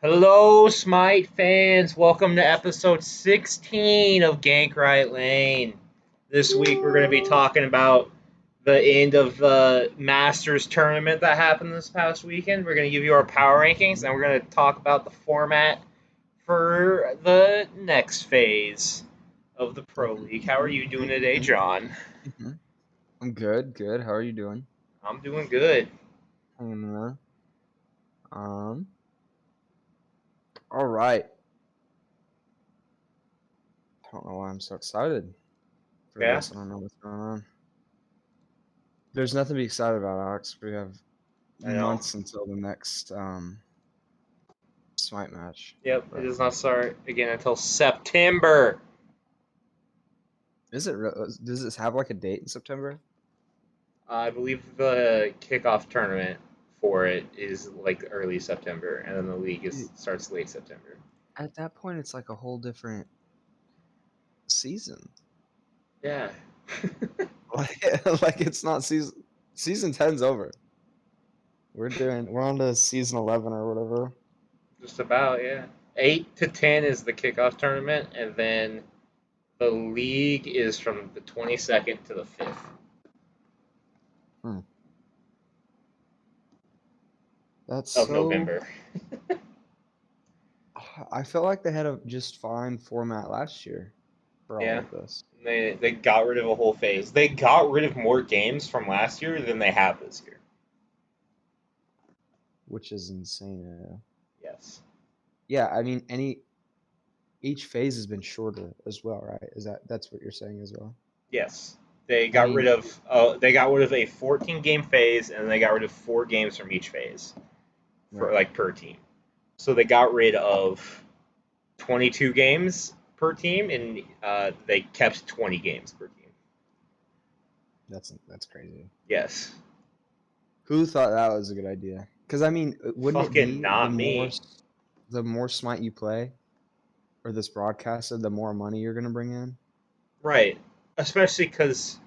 Hello, Smite fans. Welcome to episode 16 of Gank Right Lane. This week we're going to be talking about the end of the Masters tournament that happened this past weekend. We're going to give you our power rankings and we're going to talk about the format for the next phase of the Pro League. How are you doing today, John? Mhm. I'm good, good. How are you doing? I'm doing good. Hanging in there. Um, all right. I don't know why I'm so excited for Yeah, this. I don't know what's going on. There's nothing to be excited about, Alex. We have I know. months until the next Smite match. Yep, it But does not start again until September. does this have like a date in September? I believe the kickoff tournament for it is like early September, and then the league Dude, starts late September. at that point, it's like a whole different season. Yeah, Like it's not season 10's over. We're on to season 11 or whatever. just about, yeah. 8 to 10 is the kickoff tournament, and then the league is from the 22nd to the 5th Hmm. That's of so. November. I felt like they had a just fine format last year for all Yeah, of this, they got rid of a whole phase. They got rid of more games from last year than they have this year. which is insane. Yes. Yeah, I mean, each phase has been shorter as well, right? That's what you're saying as well? Yes. They I got rid mean, of a 14 game phase, and they got rid of 4 games from each phase for right. like per team. So they got rid of 22 games per team, and they kept 20 games per team. That's crazy. Yes. Who thought that was a good idea? Because I mean, wouldn't it Fucking be not me. the more Smite you play or this broadcasted, the more money you're gonna bring in? Right. Especially because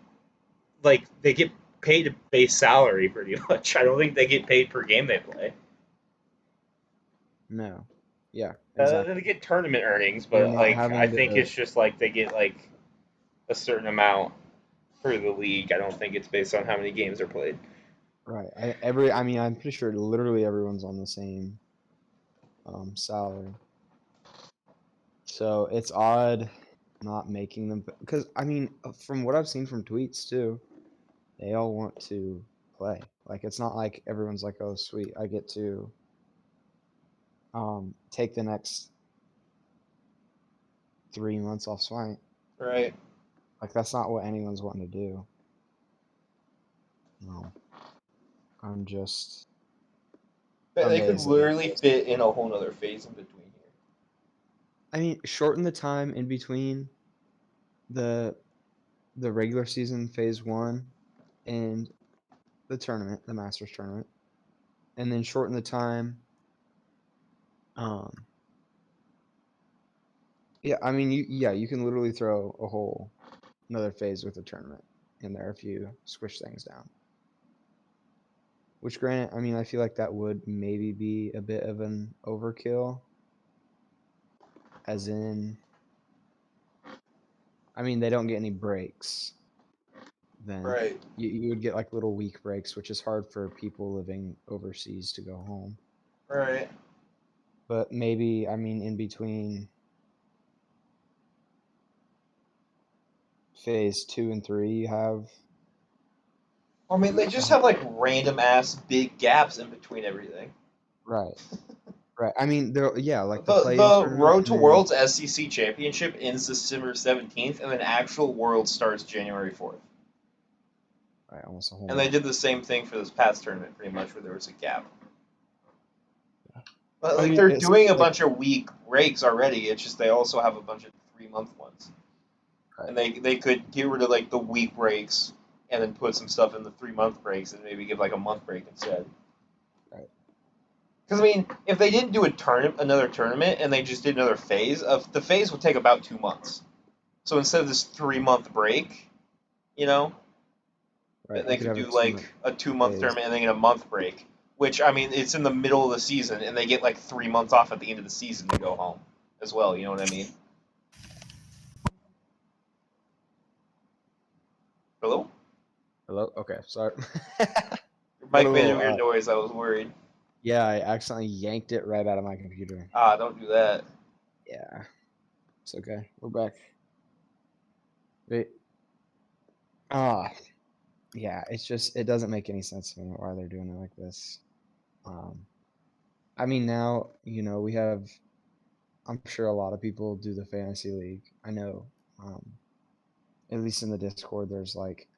like they get paid a base salary pretty much. I don't think they get paid per game they play. No. Yeah, They exactly. get tournament earnings, They're but not like I having think to. it's just like they get like a certain amount for the league. I don't think it's based on how many games are played. Right. I mean, I'm pretty sure literally everyone's on the same salary. So it's odd not making them because I mean, from what I've seen from tweets too, they all want to play. Like it's not like everyone's like, "Oh, sweet, I get to take the next 3 months off Smite." Right. Like that's not what anyone's wanting to do. No, I'm just They could amazed at all literally this. fit in a whole other phase in between here. I mean, shorten the time in between the the regular season phase one and the tournament, the Masters tournament, and then shorten the time. Um, yeah, I mean, you can literally throw a whole another phase with a tournament in there if you squish things down. Which, granted, I mean, I feel like that would maybe be a bit of an overkill, as in, I mean, they don't get any breaks. Then Right. you would get like little week breaks, which is hard for people living overseas to go home. Right. But maybe, I mean, in between phase two and three, you have I mean, they just uh, have like random ass big gaps in between everything. right, right. I mean, there, yeah, like the play-in The tournament, Road and to then Worlds SEC Championship ends December 17th, and then actual World starts January 4th. right, almost a whole And they month. did the same thing for this past tournament, pretty much, where there was a gap. Yeah. But I like mean, they're it's doing a like bunch of week breaks already. It's just they also have a bunch of 3 month ones, right, and they could get rid of like the week breaks and then put some stuff in the 3 month breaks and maybe give like a month break instead. right. Because I mean, if they didn't do another tournament, and they just did another phase, of the phase would take about 2 months. So instead of this 3 month break, you know, Right, they you could could have a do 2 month like a 2 month phase. tournament and then a month break. which I mean, it's in the middle of the season, and they get like 3 months off at the end of the season to go home as well. You know what I mean? Hello? Hello. Okay, sorry. Your What a mic made a little. weird noise. I was worried. Yeah, I accidentally yanked it right out of my computer. Ah, don't do that. Yeah, it's okay. We're back. Wait. Ah, yeah. It's just it doesn't make any sense to me why they're doing it like this. Um, I mean, now we have. I'm sure a lot of people do the fantasy league. I know. At least in the Discord, there's like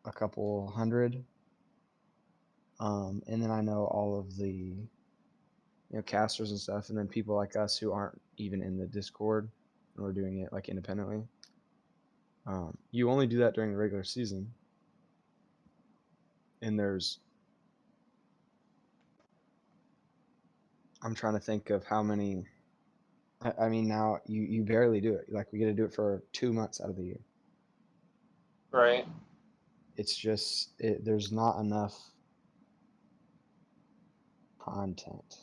a couple hundred. And then I know all of the casters and stuff, and then people like us who aren't even in the Discord and we're doing it like independently. You only do that during the regular season, and I'm trying to think of how many. I mean, now you barely do it. Like we get to do it for 2 months out of the year. Right. It's just there's not enough content.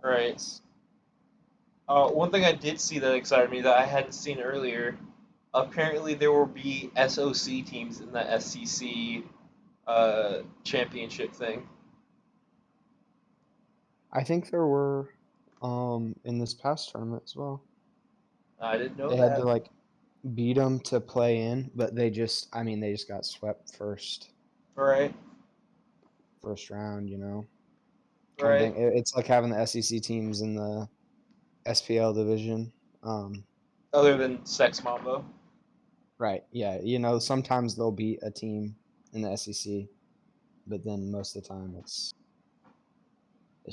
Right. One thing I did see that excited me that I hadn't seen earlier. Apparently, there will be SOC teams in the SEC championship thing. I think there were in this past tournament as well. I didn't know They had to that. like beat them to play in, but they just got swept Right. first round, kind of Right. thing. It's like having the SEC teams in the SPL division. Other than Sex Mambo. Right, yeah, sometimes they'll beat a team in the SEC, but then most of the time it's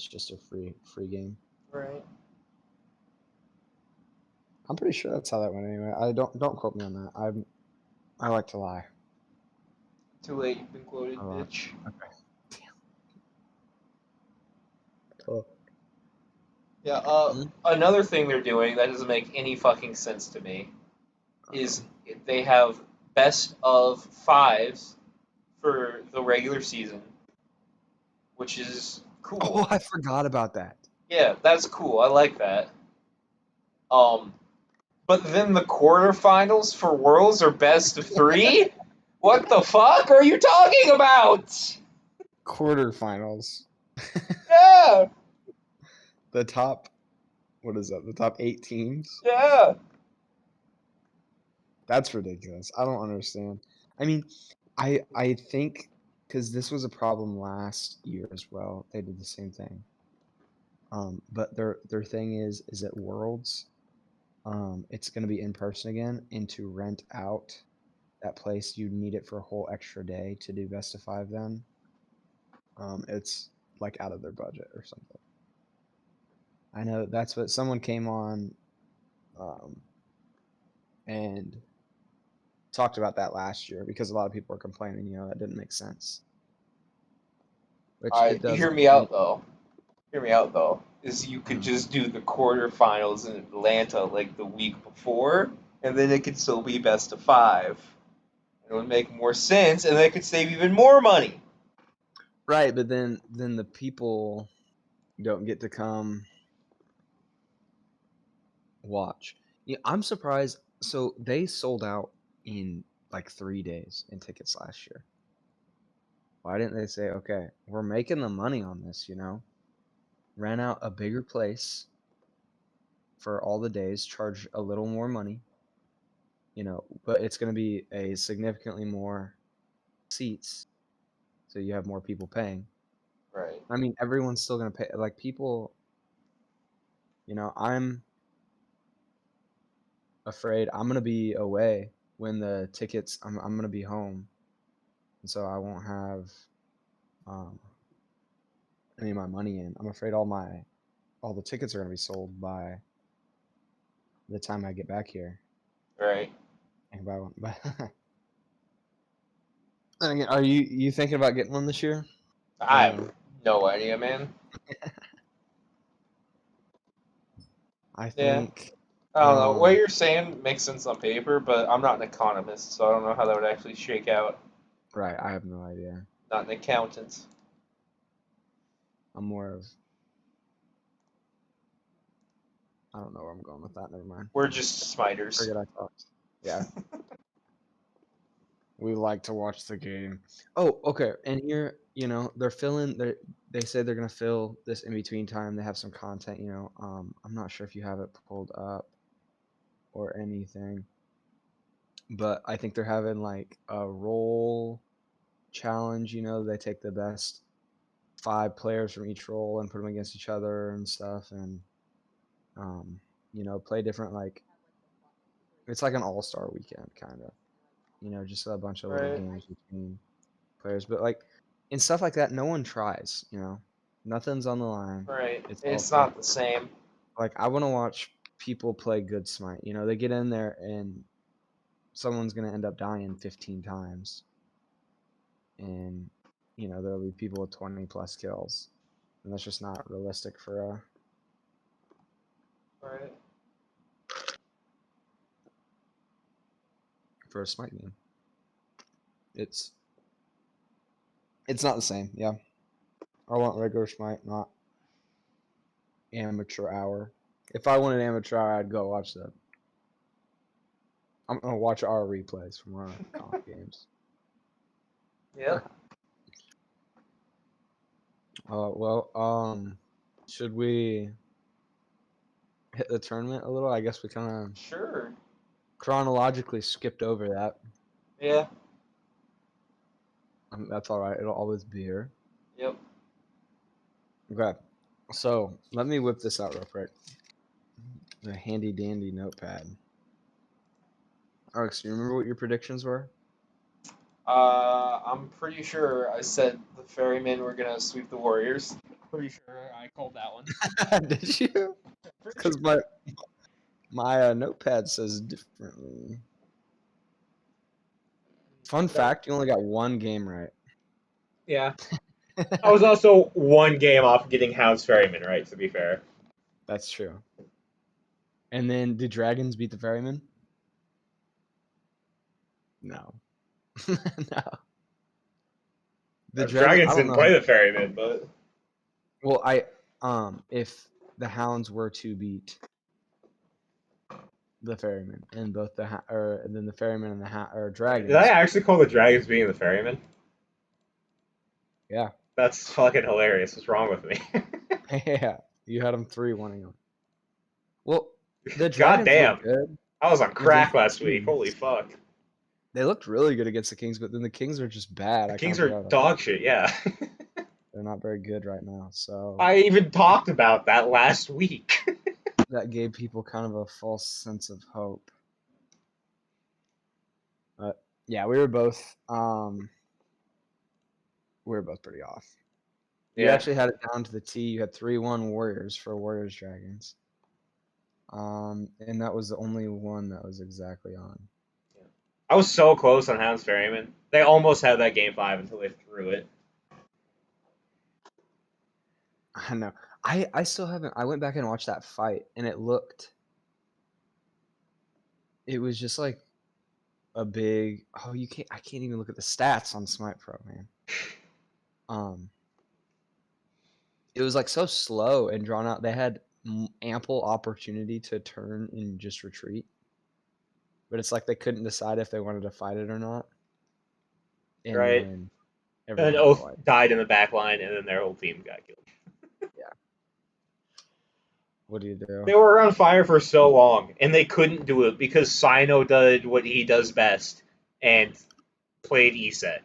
just a free game. Right. I'm pretty sure that's how that went anyway. I don't quote me on that. I like to lie Too late. You've been quoted, a lot. bitch. Okay. Cool. Yeah. Mhm. Another thing they're doing that doesn't make any fucking sense to me is Uh-oh. they have best of fives for the regular season, which is Oh, cool. I forgot about that. Yeah, that's cool. I like that. Um, but then the quarterfinals for Worlds are best of three? What the fuck are you talking about? Quarterfinals. Yeah, The top, what is that? The top 8 teams? yeah. That's ridiculous. I don't understand. I mean, I think because this was a problem last year as well. They did the same thing. But their thing is at Worlds, it's going to be in person again, and to rent out that place, you need it for a whole extra day to do best of five. Then, it's like out of their budget or something. I know that's what someone came on, um, and talked about that last year because a lot of people were complaining, that didn't make sense, which it Hear doesn't. me I mean, out though. Hear me out though. Is you could mm, just do the quarterfinals in Atlanta like the week before, and then it could still be best of five. It would make more sense, and they could save even more money. right, but then the people don't get to come watch. Yeah, I'm surprised. So they sold out in like 3 days in tickets last year. Why didn't they say, okay, we're making the money on this, rent out a bigger place for all the days, charge a little more money, but it's going to be a significantly more seats, so you have more people paying. Right. I mean, everyone's still going to pay. Like people, I'm afraid I'm going to be away when the tickets. I'm going to be home, and so I won't have um, any of my money in. I'm afraid all the tickets are going to be sold by the time I get back here. Right. I can buy one. But then again, are you thinking about getting one this year, or I have no? no idea, man. I Yeah. think I don't know. What um, you're saying makes sense on paper, but I'm not an economist, so I don't know how that would actually shake out. right. I have no idea. Not an accountant. I'm more of. I don't know where I'm going with that. Never mind. We're just smiters. Forget I talked. Yeah. We like to watch the game. Oh, okay. And here, they're filling. They say they're gonna fill this in between time. They have some content. I'm not sure if you have it pulled up or anything, but I think they're having like a role challenge. They take the best 5 players from each role and put them against each other and stuff, and play different like it's like an all-star weekend kind of. Just a bunch of little Right. games between players, but like in stuff like that, no one tries. Nothing's on the line. Right. It's all It's fair. not the same. Like I want to watch people play good Smite. They get in there and someone's gonna end up dying 15 times, and there'll be people with 20 plus kills, and that's just not realistic Right. a Smite game. It's not the same. Yeah, I want regular Smite, not amateur hour. If I wanted amateur hour, I'd go watch that. I'm gonna watch our replays from our comp games. Yep. Should we hit the tournament a little? I guess we kind of Sure. chronologically skipped over that. Yeah. That's all right. It'll always be here. Yep. Okay. So let me whip this out real quick. The handy dandy notepad. Alex, do you remember what your predictions were? I'm pretty sure I said the Ferrymen were gonna sweep the Warriors. Pretty sure I called that one. Did you? Pretty Because sure. my notepad says differently. Fun fact: you only got one game right. Yeah. I was also one game off of getting Hound's Ferryman right, to be fair. That's true. And then did Dragons beat the Ferrymen? No. No. The Dragon. I Dragons don't didn't know. play the Ferryman, but Well, if the Hounds were to beat the Ferrymen and both and then the Ferrymen and the or did I Dragons, actually call the Dragons being the Ferryman? yeah, That's fucking hilarious. What's wrong with me? yeah, you had them 3-1 them. Well, the God Dragons look damn. good I was on against crack the last week. Holy Kings. fuck. They looked really good against the Kings, but then the Kings are just bad. The I kind Kings of are forgot about that. dog shit, yeah. They're not very good right now, so I even talked about that last week. that gave people kind of a false sense of hope. But yeah, we were both pretty off. You Yeah. actually had it down to the T. You had 3-1 Warriors for Warriors Dragons. And that was the only one that was exactly on. I was so close on Hounds Ferryman. They almost had that game 5 until they threw it. I know. I still haven't. I went back and watched that fight, and it was just like a big. Oh, you can't. I can't even look at the stats on Smite Pro, man. It was like so slow and drawn out. They had ample opportunity to turn and just retreat, but it's like they couldn't decide if they wanted to fight it or not. And Right? then And then everyone got Oath wiped. died in the back line, and then their whole team got killed. Yeah. What do you do? They were on fire for so long, and they couldn't do it because Sino did what he does best and played ESET.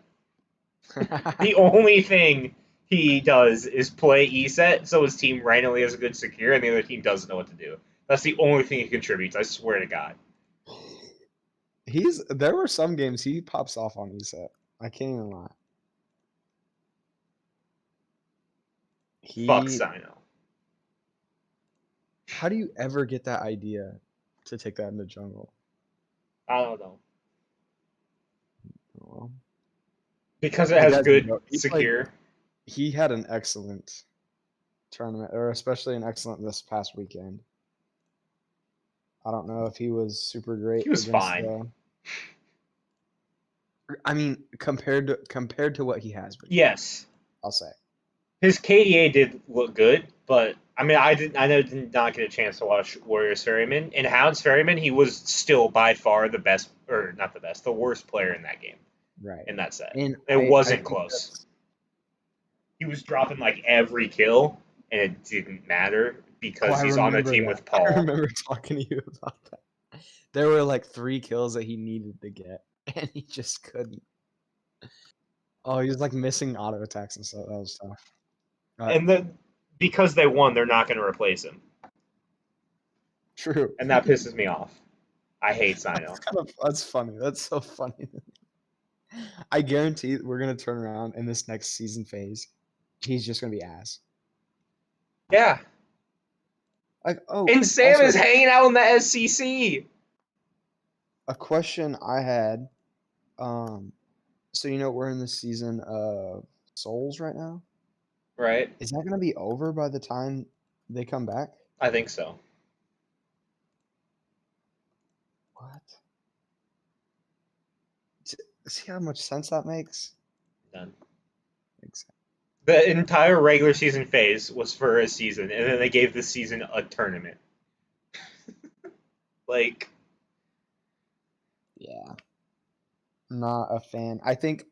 The only thing he does is play ESET, so his team randomly has a good secure, and the other team doesn't know what to do. That's the only thing he contributes, I swear to God. There were some games he pops off on ESET. I can't even lie. Fuck Sino. How do you ever get that idea to take that into jungle? I don't know. Oh, well. Because it He has doesn't good know. secure. He had an excellent tournament, or especially an excellent this past weekend. I don't know if he was super great He was against fine. I mean, compared to what he has been. Yes. I'll say. His KDA did look good, but I mean, did not get a chance to watch Warriors Ferryman. In Hounds Ferryman, he was still by far the best, or not the best, the worst player in that game, Right. in that set. And It I wasn't think close. that's He was dropping like every kill, and it didn't matter because I he's on a remember team that. with I Paul. remember talking to you about that. There were like 3 kills that he needed to get, and he just couldn't. Oh, he was like missing auto attacks and stuff. That was tough. And because they won, they're not going to replace him, True. and that pisses me off. I hate Sino. That's funny. That's so funny. I guarantee we're gonna turn around in this next season phase. He's just gonna be ass. Yeah, Like, oh, and Sam also is hanging out in the SCC. a question I had. Um, so we're in the season of Souls right now. Right, Is that gonna be over by the time they come back? I think so. What? See how much sense that makes? Done. Exactly. The entire regular season phase was for a season, and then they gave this season a tournament. Like, Yeah. Not a fan. I think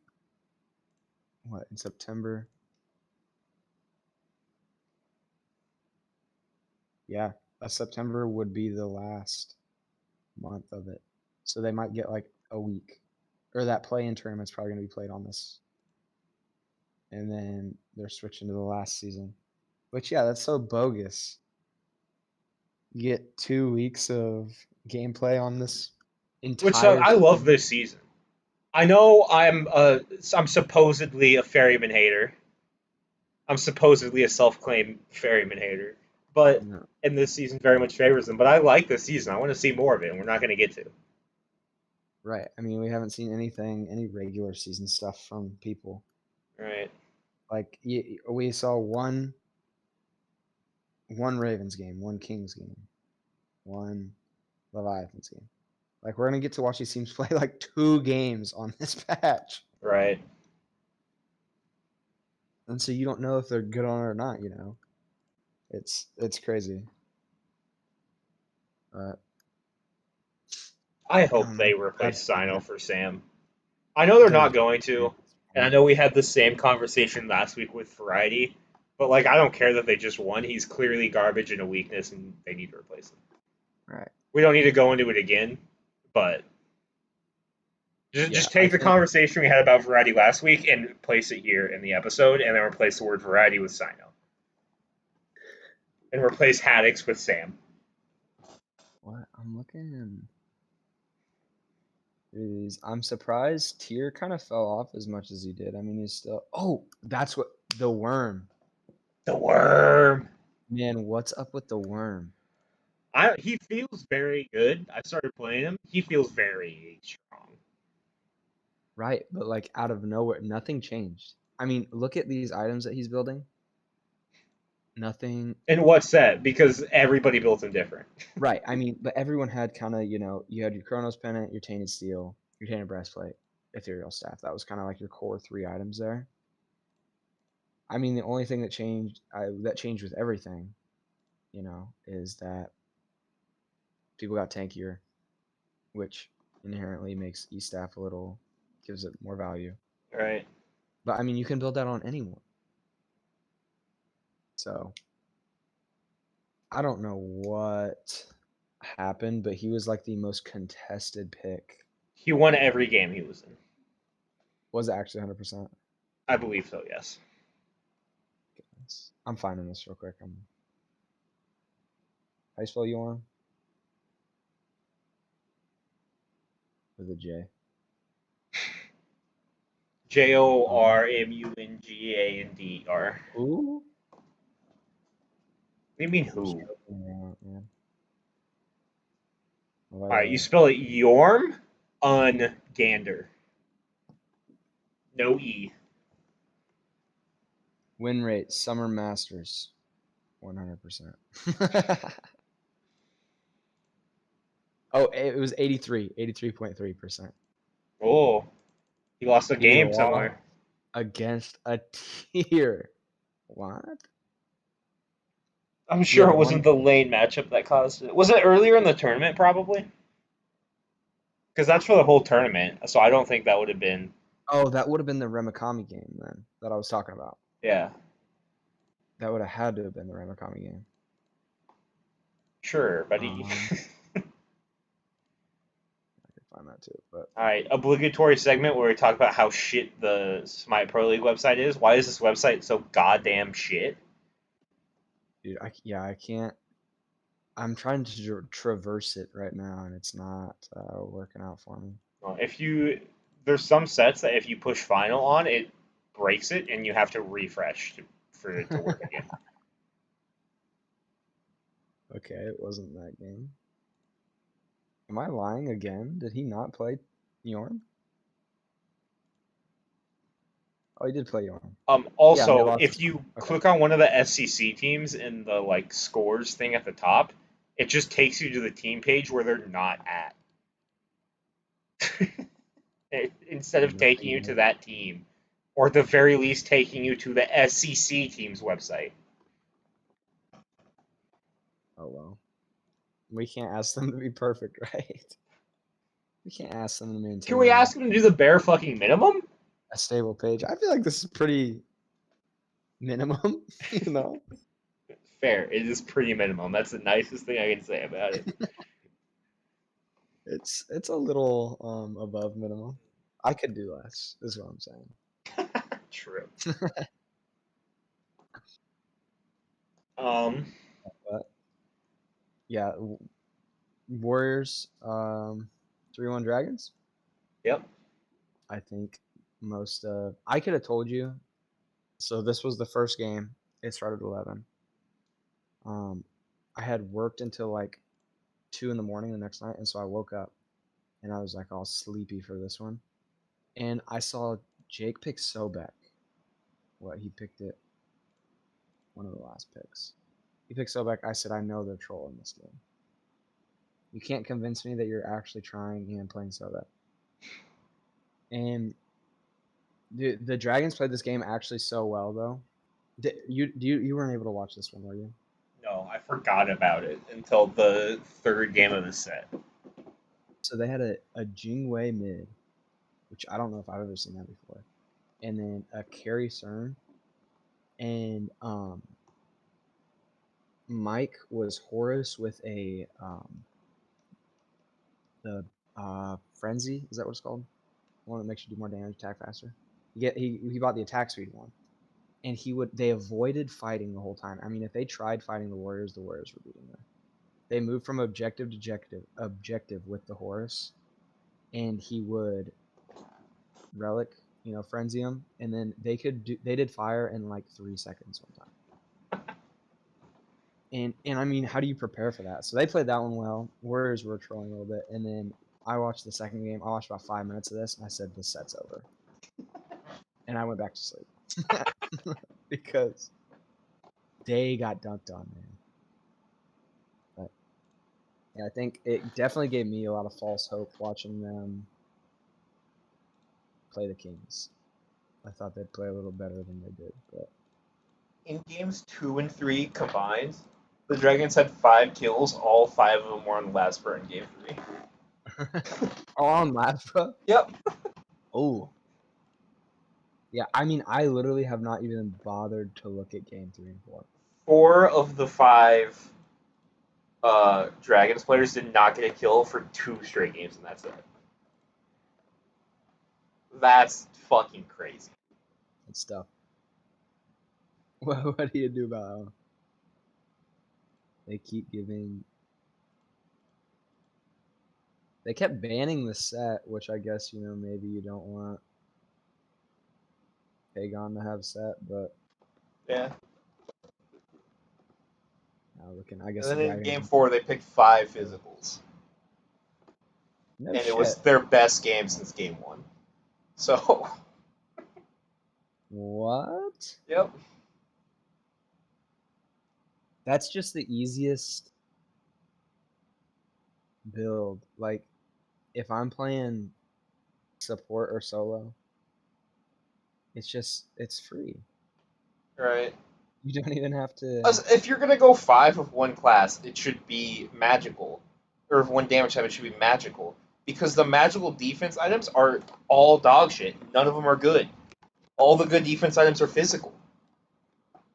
what in September? Yeah, September would be the last month of it. So they might get like a week. Or that play-in tournament's probably going to be played on this. And then they're switching to the last season. Which, yeah, that's so bogus. You get 2 weeks of gameplay on this which entire I love season. this season. I know I'm supposedly a ferryman hater. I'm supposedly a self-claimed ferryman hater, but No, and this season very much favors them. But I like this season. I want to see more of it, and we're not going to get to. right. I mean, we haven't seen any regular season stuff from people. Right. Like, we saw one Ravens game, one Kings game, one Leviathans game. Like, we're going to get to watch these teams play like 2 games on this patch. Right. And so you don't know if they're good on it or not, It's crazy. But I I hope don't know. they Glad replace to see Sino that. for Sam. I know they're They not will. going to, and I know we had the same conversation last week with Variety, but like I don't care that they just won. He's clearly garbage and a weakness, and they need to replace him. Right. We don't need to go into it again, but Yeah, just I take the think conversation we had about Variety last week and place it here in the episode, and then replace the word Variety with Sino, and replace Haddix with Sam. what I'm looking is I'm surprised Tier kind of fell off as much as he did. I mean, he's still. Oh, that's what the worm. The worm. Man, what's up with the worm? He feels very good. I started playing him. He feels very strong. Right, but like out of nowhere, nothing changed. I mean, look at these items that he's building. Nothing. And what's that? Because everybody built him different. Right. I mean, but everyone had kind of, you had your Chronos Pennant, your Tainted Steel, your Tainted Breastplate, Ethereal Staff. That was kind of like your core 3 items there. I mean, the only thing that changed with everything, is that people got tankier, which inherently makes E-Staff gives it more value. Right. But I mean, you can build that on anyone. So I don't know what happened, but he was like the most contested pick. He won every game he was in. Was it actually 100%? I believe so, yes. Goodness. I'm finding this real quick. How you spell Yorm? With a J. JORMUNGANDR. Who? What do you mean who? Man. Alright, you spell it Yorm Gander. No E. Win rate, Summer Masters, 100%. Oh, it was 83.3%. Oh. He lost a He game lost somewhere. against a tier What? I'm Yeah, sure the it wasn't one the lane matchup that caused it. Was it earlier in the tournament, probably? Because that's for the whole tournament, so I don't think that would have been. oh, that would have been the Remakami game then that I was talking about. Yeah, That would have had to have been the Remakami game. sure, but he. I could find that too, but All right, obligatory segment where we talk about how shit the Smite Pro League website is. Why is this website so goddamn shit? dude, I can't. I'm trying to traverse it right now, and it's not working out for me. If you, there's some sets that if you push final on, it breaks it, and you have to refresh for it to work again. Okay, it wasn't that game. Am I lying again? Did he not play Yorn? Oh, he did play Yorn. Yeah, and they Also, lost if this one. you Okay. click on one of the SCC teams in the like scores thing at the top, it just takes you to the team page where they're not at. Instead of taking Nothing you to yet. that team, or at the very least taking you to the SCC team's website. Oh well. We can't ask them to be perfect, right? We can't ask them to Can we maintain ask them to do the bare fucking minimum? a stable page. I feel like this is pretty minimum, you know? Fair. It is pretty minimum. That's the nicest thing I can say about it. It's a little above minimum. I could do less, is what I'm saying. True. Um. But yeah, Warriors 3-1 Dragons. Yep. I think most I could have told you. So this was the first game. It started at 11. Um I had worked until like 2 in the morning the next night, and so I woke up and I was like all sleepy for this one. And I saw Jake pick Sobek. What he picked it, one of the last picks. He picked Sobek. I said, I know they're trolling this game. You can't convince me that you're actually trying and playing Sobek. And the Dragons played this game actually so well, though. You weren't able to watch this one, were you? No, I forgot about it until the third game of the set. So they had a Jingwei mid, which I don't know if I've ever seen that before, and then a Carry Cern, and Mike was Horus with a the frenzy. Is that what it's called? One that makes you do more damage, attack faster. He bought the attack speed one, and they avoided fighting the whole time. I mean, if they tried fighting the Warriors were beating them. They moved from objective to objective with the Horus, and he would relic, frenzy him, and then they did fire in like 3 seconds one time. And I mean, how do you prepare for that? So they played that one well. Warriors were trolling a little bit, and then I watched the second game. I watched about 5 minutes of this, and I said, "This set's over," and I went back to sleep because they got dunked on, man. But yeah, I think it definitely gave me a lot of false hope watching them play the Kings. I thought they'd play a little better than they did, but In games 2 and 3 combined, the Dragons had 5 kills. All 5 of them were on Lasper in game 3. oh, on Laspa. Yep. Oh, yeah. I mean, I literally have not even bothered to look at game 3 and 4. 4 of the 5 Dragons players did not get a kill for 2 straight games, and that's it. That's fucking crazy. It's stuff. What do you do about it? They keep giving. They kept banning the set, which I guess maybe you don't want Pagon to have set, but Yeah. looking, I guess And the then in Dragons. game 4, they picked 5 physicals. No And it was shit. their best game since game 1. So. What? Yep. That's just the easiest build. Like, if I'm playing support or solo, it's free. Right. You don't even have to. If you're gonna go 5 of one class, it should be magical, or if one damage type, it should be magical, because the magical defense items are all dog shit. None of them are good. All the good defense items are physical.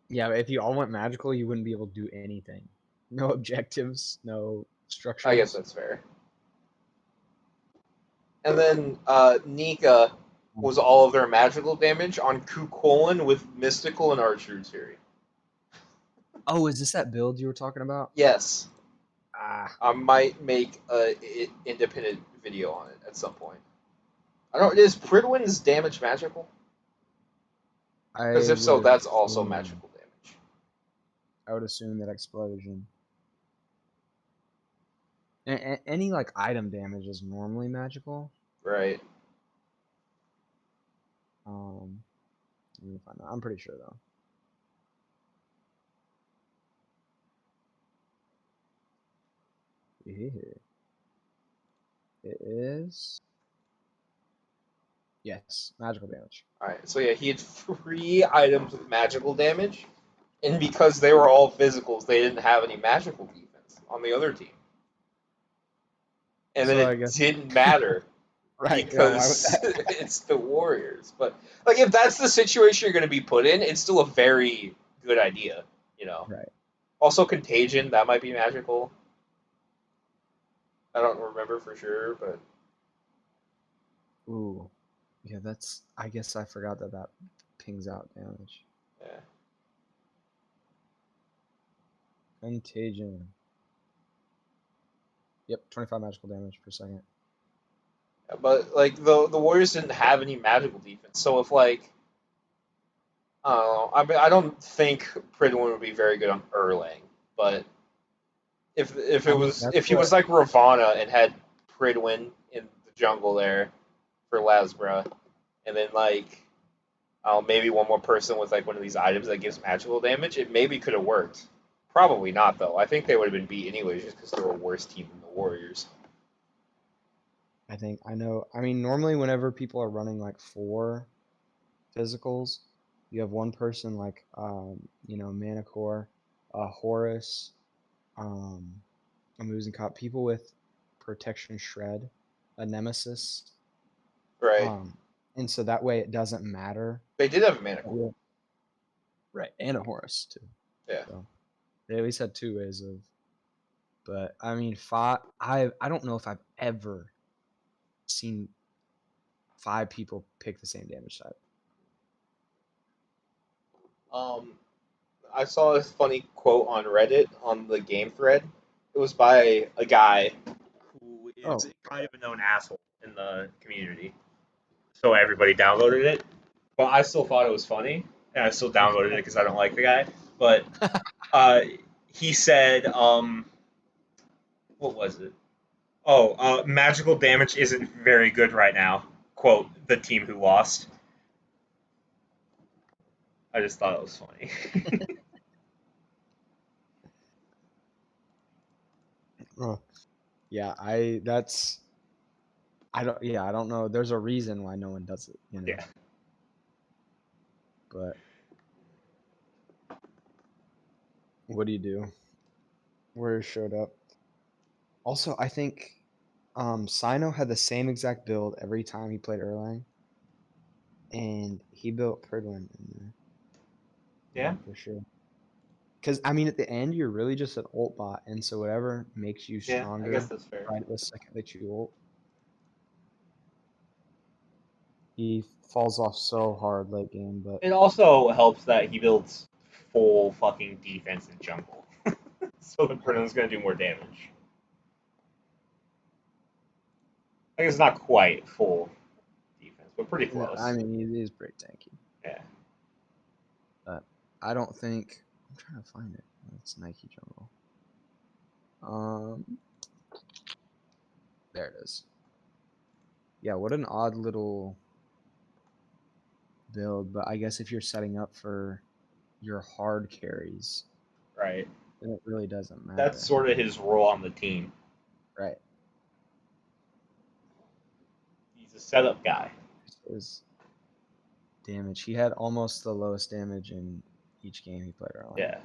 Yeah, but if you all went magical, you wouldn't be able to do anything. No objectives, no I guess structures. that's fair. And then Nika was all of their magical damage on Kukulin with mystical and archery theory. Oh, is this that build you were talking about? Yes, Ah, I might make a independent video on it at some point. I don't. Is Pridwin's damage magical? Because I if would so, that's also assume. magical damage. I would assume that explosion. Any like item damage is normally magical. Right. Let me find out. I'm pretty sure though. Yeah, it is. Yes, magical damage. Alright, so yeah, he had 3 items with magical damage, and because they were all physicals, they didn't have any magical defense on the other team. And then So I it guess didn't matter right. Yeah. Why would because that? it's the Warriors. But like, if that's the situation you're going to be put in, it's still a very good idea. You know. Right. Also, contagion that might be magical. I don't remember for sure, but Ooh. Yeah, that's. I guess I forgot that pings out damage. yeah. Contagion. Yep, 25 magical damage per second. But like the Warriors didn't have any magical defense, so if like I don't know, I mean I don't think Pridwin would be very good on Erlang, but if it I mean, was that's if he what. was like Ravana and had Pridwin in the jungle there for Lasbra, and then like maybe one more person with like one of these items that gives magical damage, it maybe could have worked. Probably not though. I think they would have been beat anyways just because they're a worse team than the Warriors. I think I know. I mean, normally whenever people are running like 4 physicals, you have one person like Manticore, Horus, um, I'm losing cop people with protection shred, a nemesis, Right. um, and so that way it doesn't matter. They did have a mana core. Yeah. Right, and a Horus too. Yeah. So they at least had 2 ways of. But I mean, five. I don't know if I've ever seen 5 people pick the same damage type. Um, I saw this funny quote on Reddit on the game thread. It was by a guy who is Oh, kind of a known asshole in the community. So everybody downloaded it. But I still thought it was funny, and I still downloaded it because I don't like the guy. But uh, he said, what was it? Oh, magical damage isn't very good right now. Quote, the team who lost. I just thought it was funny. oh, yeah. I don't. Yeah, I don't know. There's a reason why no one does it. Yeah. But what do you do? Warriors showed up. Also, I think Sino had the same exact build every time he played Erlang, and he built Pridwin in there. Yeah? For sure. Because I mean, at the end, you're really just an ult bot, and so whatever makes you Yeah, I guess stronger that's fair. right at the second that you ult, he falls off so hard late game. But It also helps that he builds full fucking defense in jungle. So the Brennan's going to do more damage. I guess it's not quite full defense, but pretty no, I close. mean, he is pretty tanky. Yeah. But I don't think I'm trying to find it. It's Nike jungle. Um, there it is. Yeah, what an odd little build, but I guess if you're setting up for your hard carries, Right. then it really doesn't That's matter. sort of his role on the team. Right. He's a setup guy. His damage. He had almost the lowest damage in each game he played early. Yeah.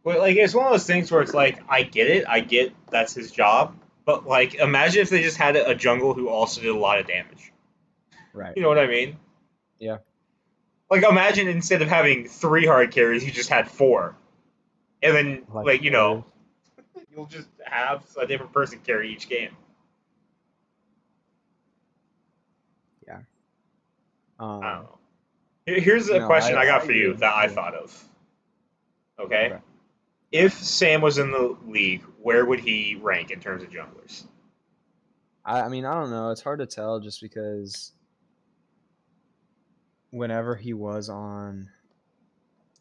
But like, it's one of those things where it's like, I get it. I get that's his job. But like, imagine if they just had a jungle who also did a lot of damage. Right. You know what I mean? Yeah. Like, imagine instead of having 3 hard carries, you just had 4, and then like Warriors. you'll just have a different person carry each game. Yeah. I don't know. Here's a No, question I got for you agree. that I Yeah. thought of. Okay, Okay. if Sam was in the league, where would he rank in terms of junglers? I mean, I don't know. It's hard to tell just because whenever he was on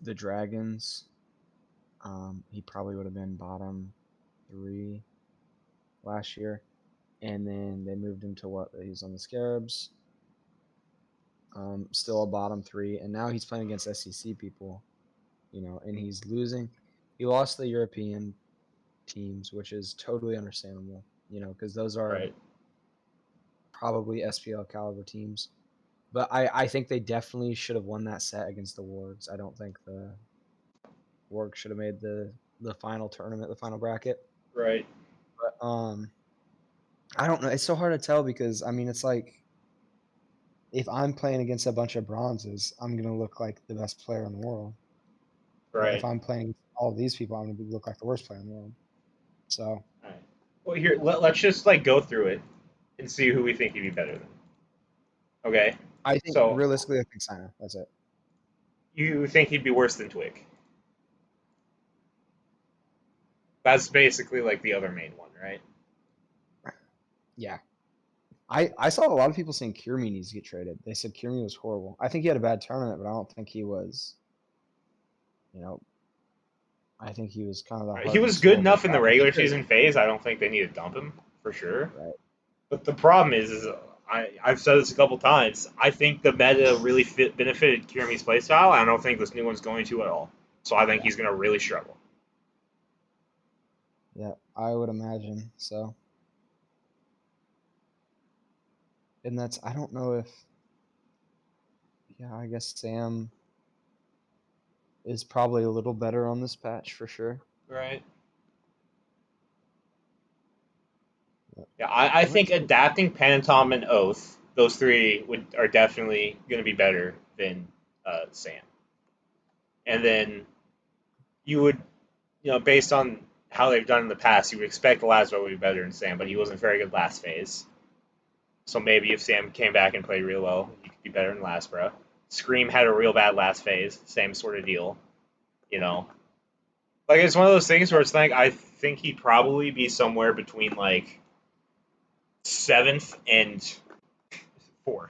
the Dragons, he probably would have been bottom 3 last year. And then they moved him to what? He's on the Scarabs, still a bottom 3. And now he's playing against SEC people, and he's losing. He lost the European teams, which is totally understandable, because those are Right. probably SPL caliber teams. But I think they definitely should have won that set against the Wargs. I don't think the Wargs should have made the final tournament, the final bracket. Right. But I don't know. It's so hard to tell because I mean, it's like if I'm playing against a bunch of bronzes, I'm gonna look like the best player in the world. But if Right. I'm playing all of these people, I'm gonna look like the worst player in the world. So All right. Well, here let's just like go through it and see who we think he'd be better than. Okay. I think So realistically, I think Sina. That's it. you think he'd be worse than Twig? That's basically like the other main one, right? Yeah. I saw a lot of people saying Kierme needs to get traded. They said Kierme was horrible. I think he had a bad tournament, but I don't think he was. You know, I think he was kind of the He heart and was good soul of their enough in the draft. I regular think they're season phase. I don't think they need to dump him for sure. right. But the problem is I've said this a couple times. I think the meta really benefited Kirime's playstyle. I don't think this new one's going to at all. So I think Yeah, he's going to really struggle. yeah, I would imagine so. And that's I don't know if yeah, I guess Sam is probably a little better on this patch for sure. Right. But Yeah, I let's think adapting Pentatom and Oath, those three are definitely going to be better than Sam. And then you would, based on how they've done in the past, you would expect Lazaro would be better than Sam, but he wasn't very good last phase. So maybe if Sam came back and played real well, he could be better than Lasbra. Scream had a real bad last phase, same sort of deal. You know, like it's one of those things where it's like I think he'd probably be somewhere between like 7th and 4th.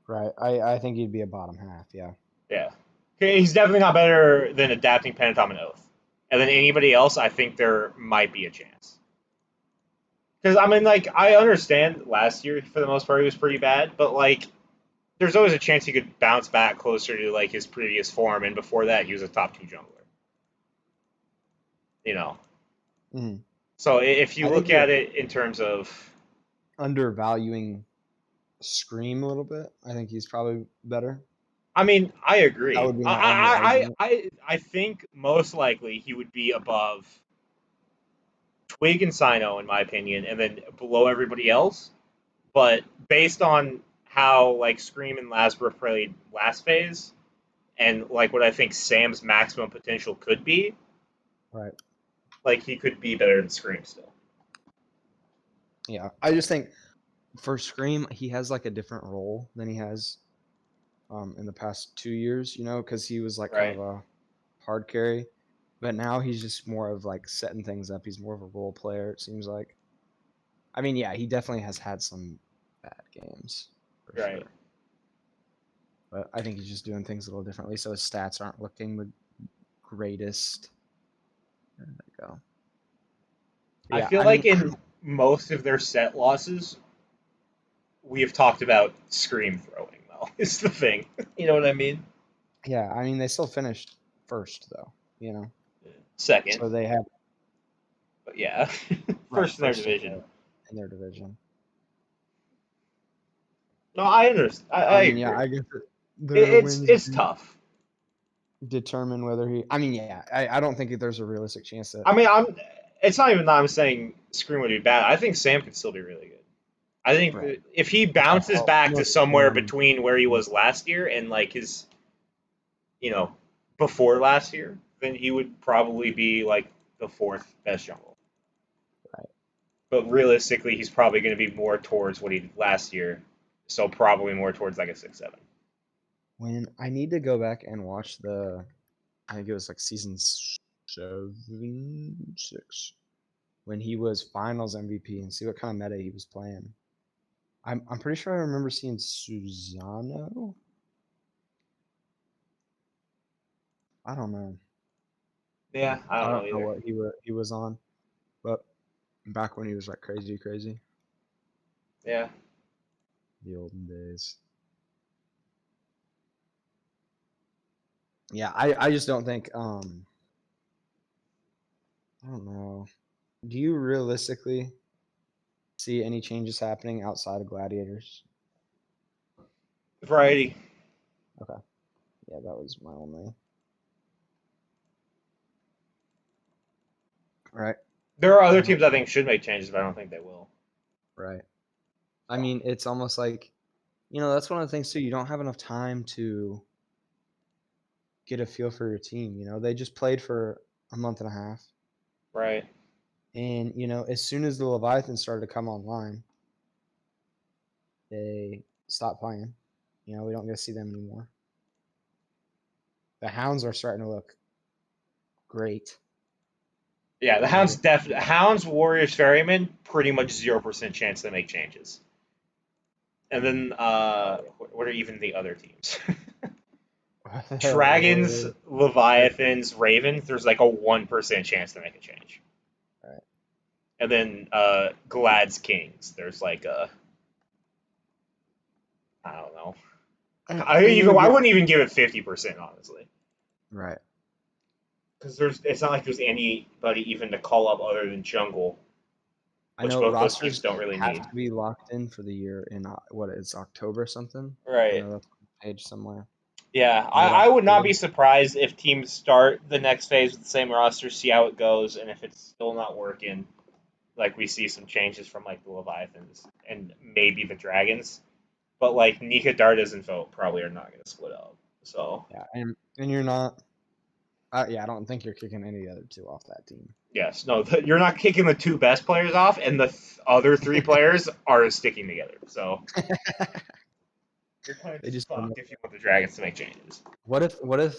right. I think he'd be a bottom half. Yeah. Yeah, okay, he's definitely not better than adapting Pentatom and Oath. And then anybody else, I think there might be a chance. Because I mean, like I understand last year for the most part he was pretty bad, but like there's always a chance he could bounce back closer to like his previous form, and before that he was a top 2 jungler. You know, Mhm. so if you I think look you're at it in terms of, undervaluing Scream a little bit. I think he's probably better. I mean, I That agree. would be my only argument. I think most likely he would be above Twig and Sino in my opinion, and then below everybody else. But based on how like Scream and Lasbra played last phase, and like what I think Sam's maximum potential could be, Right. like he could be better than Scream still. Yeah. I just think for Scream, he has like a different role than he has in the past 2 years, because he was like kind of Right. a hard carry. But now he's just more of like setting things up. He's more of a role player, it seems like. I mean, yeah, he definitely has had some bad games for Right. sure. But I think he's just doing things a little differently, so his stats aren't looking the greatest. Where did they go? I Yeah, feel I like mean, in most of their set losses, we have talked about Scream throwing though. Is the thing. You know what I mean? yeah, I mean they still finished first though. Second, So they have but yeah, right first in their first division. in their division. No, I understand. I I mean, yeah, agree. I guess their wins It's tough. determine whether he. I mean, yeah, I don't think there's a realistic chance that. I mean, It's not even that I'm saying Scream would be bad. I think Sam could still be really good. I think Right. that if he Oh, bounces well, I back know to what you're somewhere saying. between where he was last year and like his, you know, before last year, then he would probably be like the fourth best jungle. Right. But realistically, he's probably going to be more towards what he did last year, so probably more towards like a 6-7. When I need to go back and watch I think it was like season 6, when he was Finals MVP and see what kind of meta he was playing. I'm pretty sure I remember seeing Susano. I don't know. Yeah, I I don't know don't know either. what he was on, but back when he was like crazy, Yeah, the olden days. Yeah, I just don't think I don't know. Do you realistically see any changes happening outside of gladiators? variety. Okay. Yeah, that was my only. Right. There are other Uh, teams I think should make changes, but I don't think they will. right. I So, mean, it's almost like, that's one of the things too. You don't have enough time to get a feel for your team. They just played for a month and a half. right. And, as soon as the Leviathans started to come online, they stopped playing. We don't get to see them anymore. The Hounds are starting to look great. Yeah, the They're Hounds doing definitely Hounds, Warriors, Ferrymen, pretty much 0% chance they make changes. And then what are even the other teams? Dragons, Warriors. Leviathans, Ravens. There's like a 1% chance to make a change. Right. And then Glad's Kings. There's like a I don't know. And then I again, wouldn't even give it 50% honestly, right. because it's not like there's anybody even to call up other than Jungle, I which know both those teams rosters don't really have need. to be locked in for the year in what it's October or something. I Right. know that's on the page somewhere. Yeah, Late I would not October. be surprised if teams start the next phase with the same roster, see how it goes, and if it's still not working, like we see some changes from like the Leviathans and maybe the Dragons. But like Nika Dardas and Vote probably are not going to split up. So Yeah, and you're not. Yeah, I don't think you're kicking any other two off that team. yes, no, you're not kicking the two best players off, and the other three players are sticking together. So you're kind of They just just don't know. fucked if you want the Dragons to make changes. What if? What if?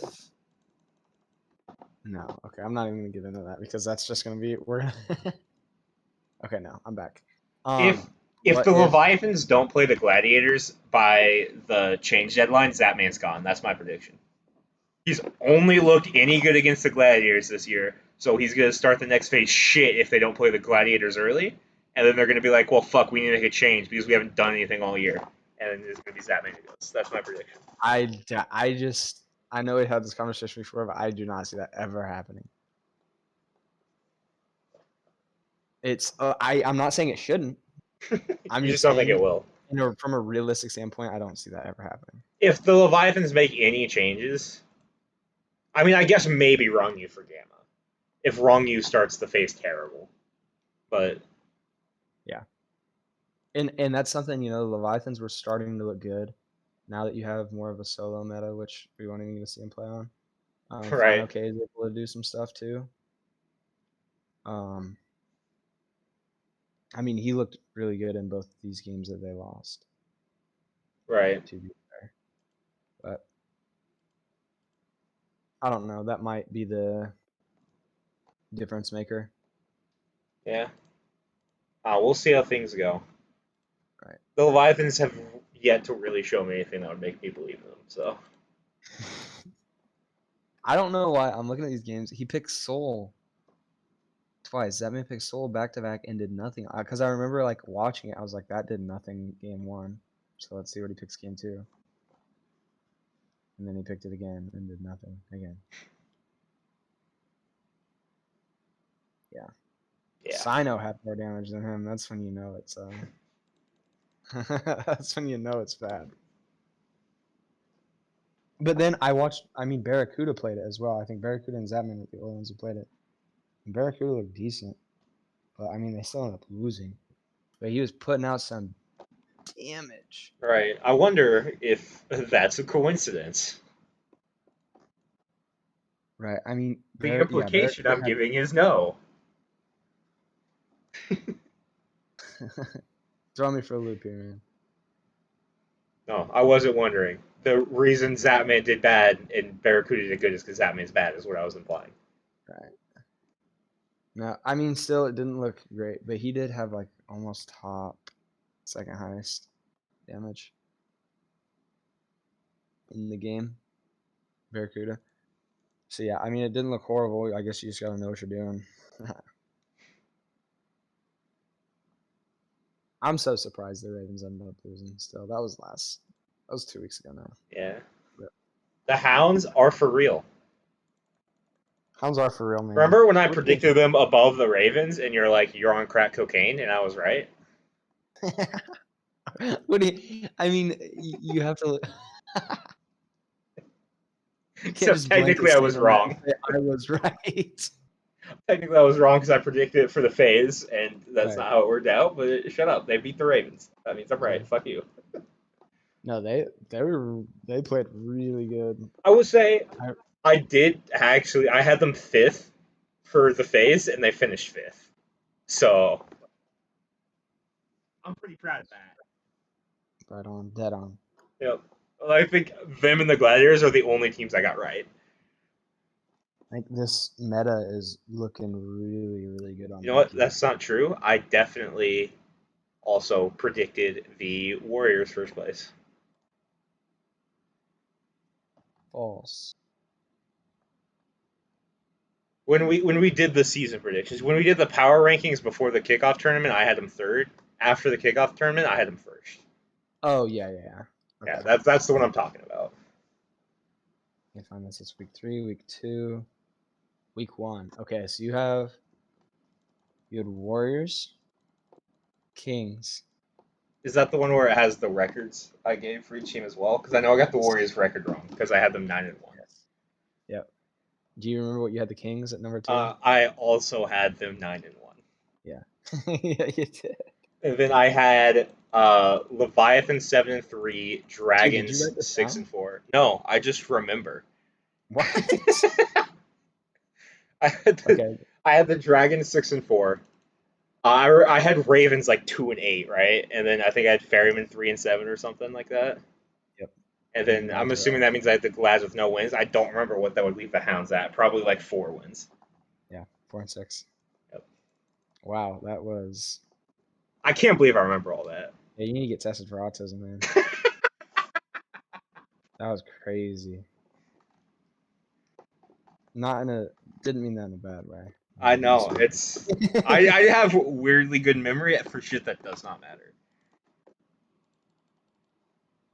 No. Okay, I'm not even gonna get into that because that's just gonna be we're. Okay, no, I'm back. If Um, if what the if? Leviathans don't play the Gladiators by the change deadlines, that man's gone. That's my prediction. He's only looked any good against the Gladiators this year, so he's gonna start the next phase shit if they don't play the Gladiators early, and then they're gonna be like, "Well, fuck, we need to make a change because we haven't done anything all year," and then there's gonna be Zapman who goes. That's my prediction. I just I know we had this conversation before, but I do not see that ever happening. It's I'm not saying it shouldn't. I'm You just just don't think it saying, will. from a realistic standpoint, I don't see that ever happening. If the Leviathans make any changes, I mean, I guess maybe Rongyu for Gamma. If Rongyu starts the phase terrible, but Yeah, and that's something the Leviathans were starting to look good. Now that you have more of a solo meta, which we won't even get to see him play on. Fine, right, okay, is able to do some stuff too. Um, I mean, he looked really good in both these games that they lost. right, To be fair, but I don't know. That might be the difference maker. yeah. We'll see how things go. Right. The Leviathans have yet to really show me anything that would make me believe them. So I don't know why I'm looking at these games. He picked Soul twice. That man picked Soul back to back and did nothing. Because I remember like watching it, I was like, that did nothing game one. So let's see what he picks game two. And then he picked it again and did nothing again. Yeah. yeah, Sino had more damage than him. That's when you know it's that's when you know it's bad. But then I watched. I mean, Barracuda played it as well. I think Barracuda and Zapman were the only ones who played it. And Barracuda looked decent, but I mean, they still ended up losing. But he was putting out some damage. Right. I wonder if that's a coincidence. Right. I mean, The implication Barracuda I'm giving is no. had. Throw me for a loop here, man. No, I wasn't wondering. The reason Zapman did bad and Barracuda did good is because Zapman's bad, is what I was implying. Right. No, I mean, still, it didn't look great, but he did have like almost top, second highest damage in the game, Barracuda. So yeah, I mean, it didn't look horrible. I guess you just gotta know what you're doing. I'm so surprised the Ravens ended up losing. Still, that was 2 weeks ago now. Yeah. But The Hounds are for real. Hounds are for real, man. Remember when I What do you predicted them above the Ravens and you're like, you're on crack cocaine, and I was right? What do you? I mean, you have to. You can't So just blanket technically I was statement that and wrong. say I was right. Technically I was wrong because I predicted it for the phase, and that's Right. not how it worked out, but shut up. They beat the Ravens. That means I'm Yeah. right. Fuck you. No, they played really good. I would say I, I did actually. I had them fifth for the phase, and they finished fifth. So I'm pretty proud of that. right on, dead on. Yep. Well, I think them and the Gladiators are the only teams I got right. I think this meta is looking really, really good on You know what? Monkey. That's not true. I definitely also predicted the Warriors first place. False. When we did the season predictions, when we did the power rankings before the kickoff tournament, I had them third. After the kickoff tournament, I had them first. Oh yeah. Yeah, Okay. that's the one I'm talking about. I find this. It's week 3, week 2, week 1. Okay, so you had Warriors, Kings. Is that the one where it has the records I gave for each team as well? Because I know I got the Warriors record wrong because I had them 9-1. Yes. Yep. Do you remember what you had the Kings at number 2? I also had them 9-1. Yeah. Yeah, you did. And then I had Leviathan 7-3, Dude, did you Dragons write this six down? and four. No, I just remember. What? I had the, Okay. I had the Dragons 6-4. I had Ravens like 2-8, right? And then I think I had Ferryman 3-7 or something like that. Yep. And And the then I'm Glads are assuming up. that means I had the Glads with no wins. I don't remember what that would leave the Hounds at. Probably like 4 wins. Yeah, 4-6. Yep. Wow, that was. I can't believe I remember all that. Yeah, you need to get tested for autism, man. That was crazy. Not in a. Didn't mean that in a bad way. I I know just mean. it's. I have weirdly good memory for shit that does not matter.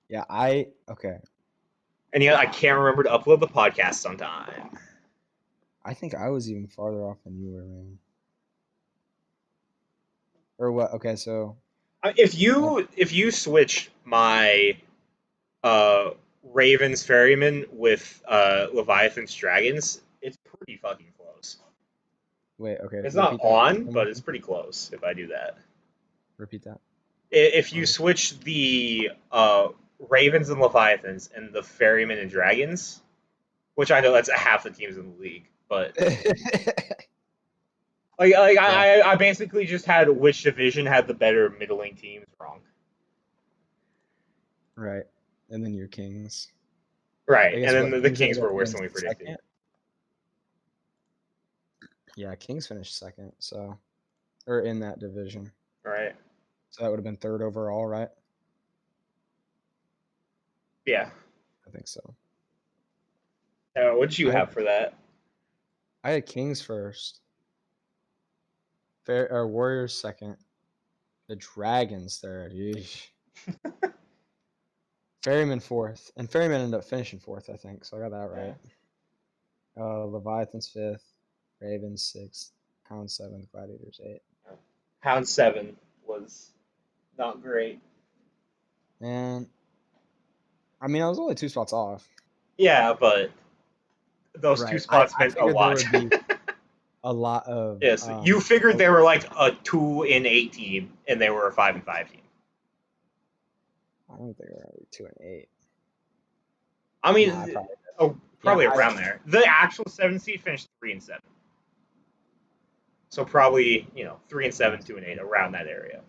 Yeah, okay. And yet I can't remember to upload the podcast on time. I think I was even farther off than you were, man. Or what? Okay, so If uh, you switch my uh, Ravens Ferryman with Leviathan's Dragons, it's pretty fucking close. wait, okay, It's not repeat that on, one more but it's time. pretty close if I do that. Repeat that. If you Or switch the Ravens and Leviathans and the Ferryman and Dragons, which I know that's half the teams in the league, but like yeah, I basically just had which division had the better middling teams wrong. right. And then your Kings. I Right, and guess then what the Kings Kings ended up were worse than finishing we predicted. second. Yeah, Kings finished second, so or in that division. Right? So that would have been third overall, right? Yeah. I think so. What did you I had have for that? I had Kings first. Fair or Warriors second. The Dragons third. Yeesh. Ferryman fourth. And Ferryman ended up finishing fourth, I think. So I got that Yeah. right. Leviathan's fifth. Ravens sixth. Hound seventh. Gladiators eighth. Hound 7 was not great. And I mean I was only 2 spots off. Yeah, but those two Right. I spots meant a figured there lot. would be a lot of Yes, you figured oh, they were like a 2-8 team, and they were a 5-5 team. I don't think we're 2-8. I Nah, I mean, probably oh, yeah. probably around there. The actual 7 seed finished 3-7, so probably 3-7, 2-8, around that area.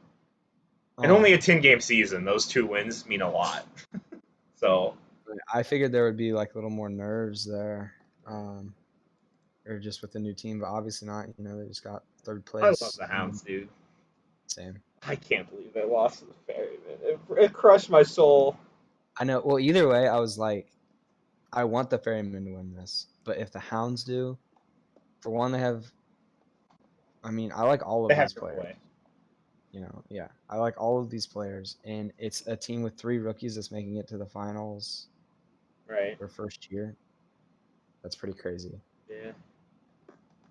And only a um 10-game season. Those 2 wins mean a lot. So I figured there would be like a little more nerves there, or just with the new team, but obviously not. They just got third I love place. the Hounds, dude. Same. I can't believe they lost to the Ferryman. It crushed my soul. I know. Well, either way, I was like, I want the Ferrymen to win this, but if the Hounds do, for one, they have. I mean, I like all They of have these triple players. A, Yeah, I like all of these players, and it's a team with 3 rookies that's making it to the finals right? their first year. That's pretty crazy, Yeah.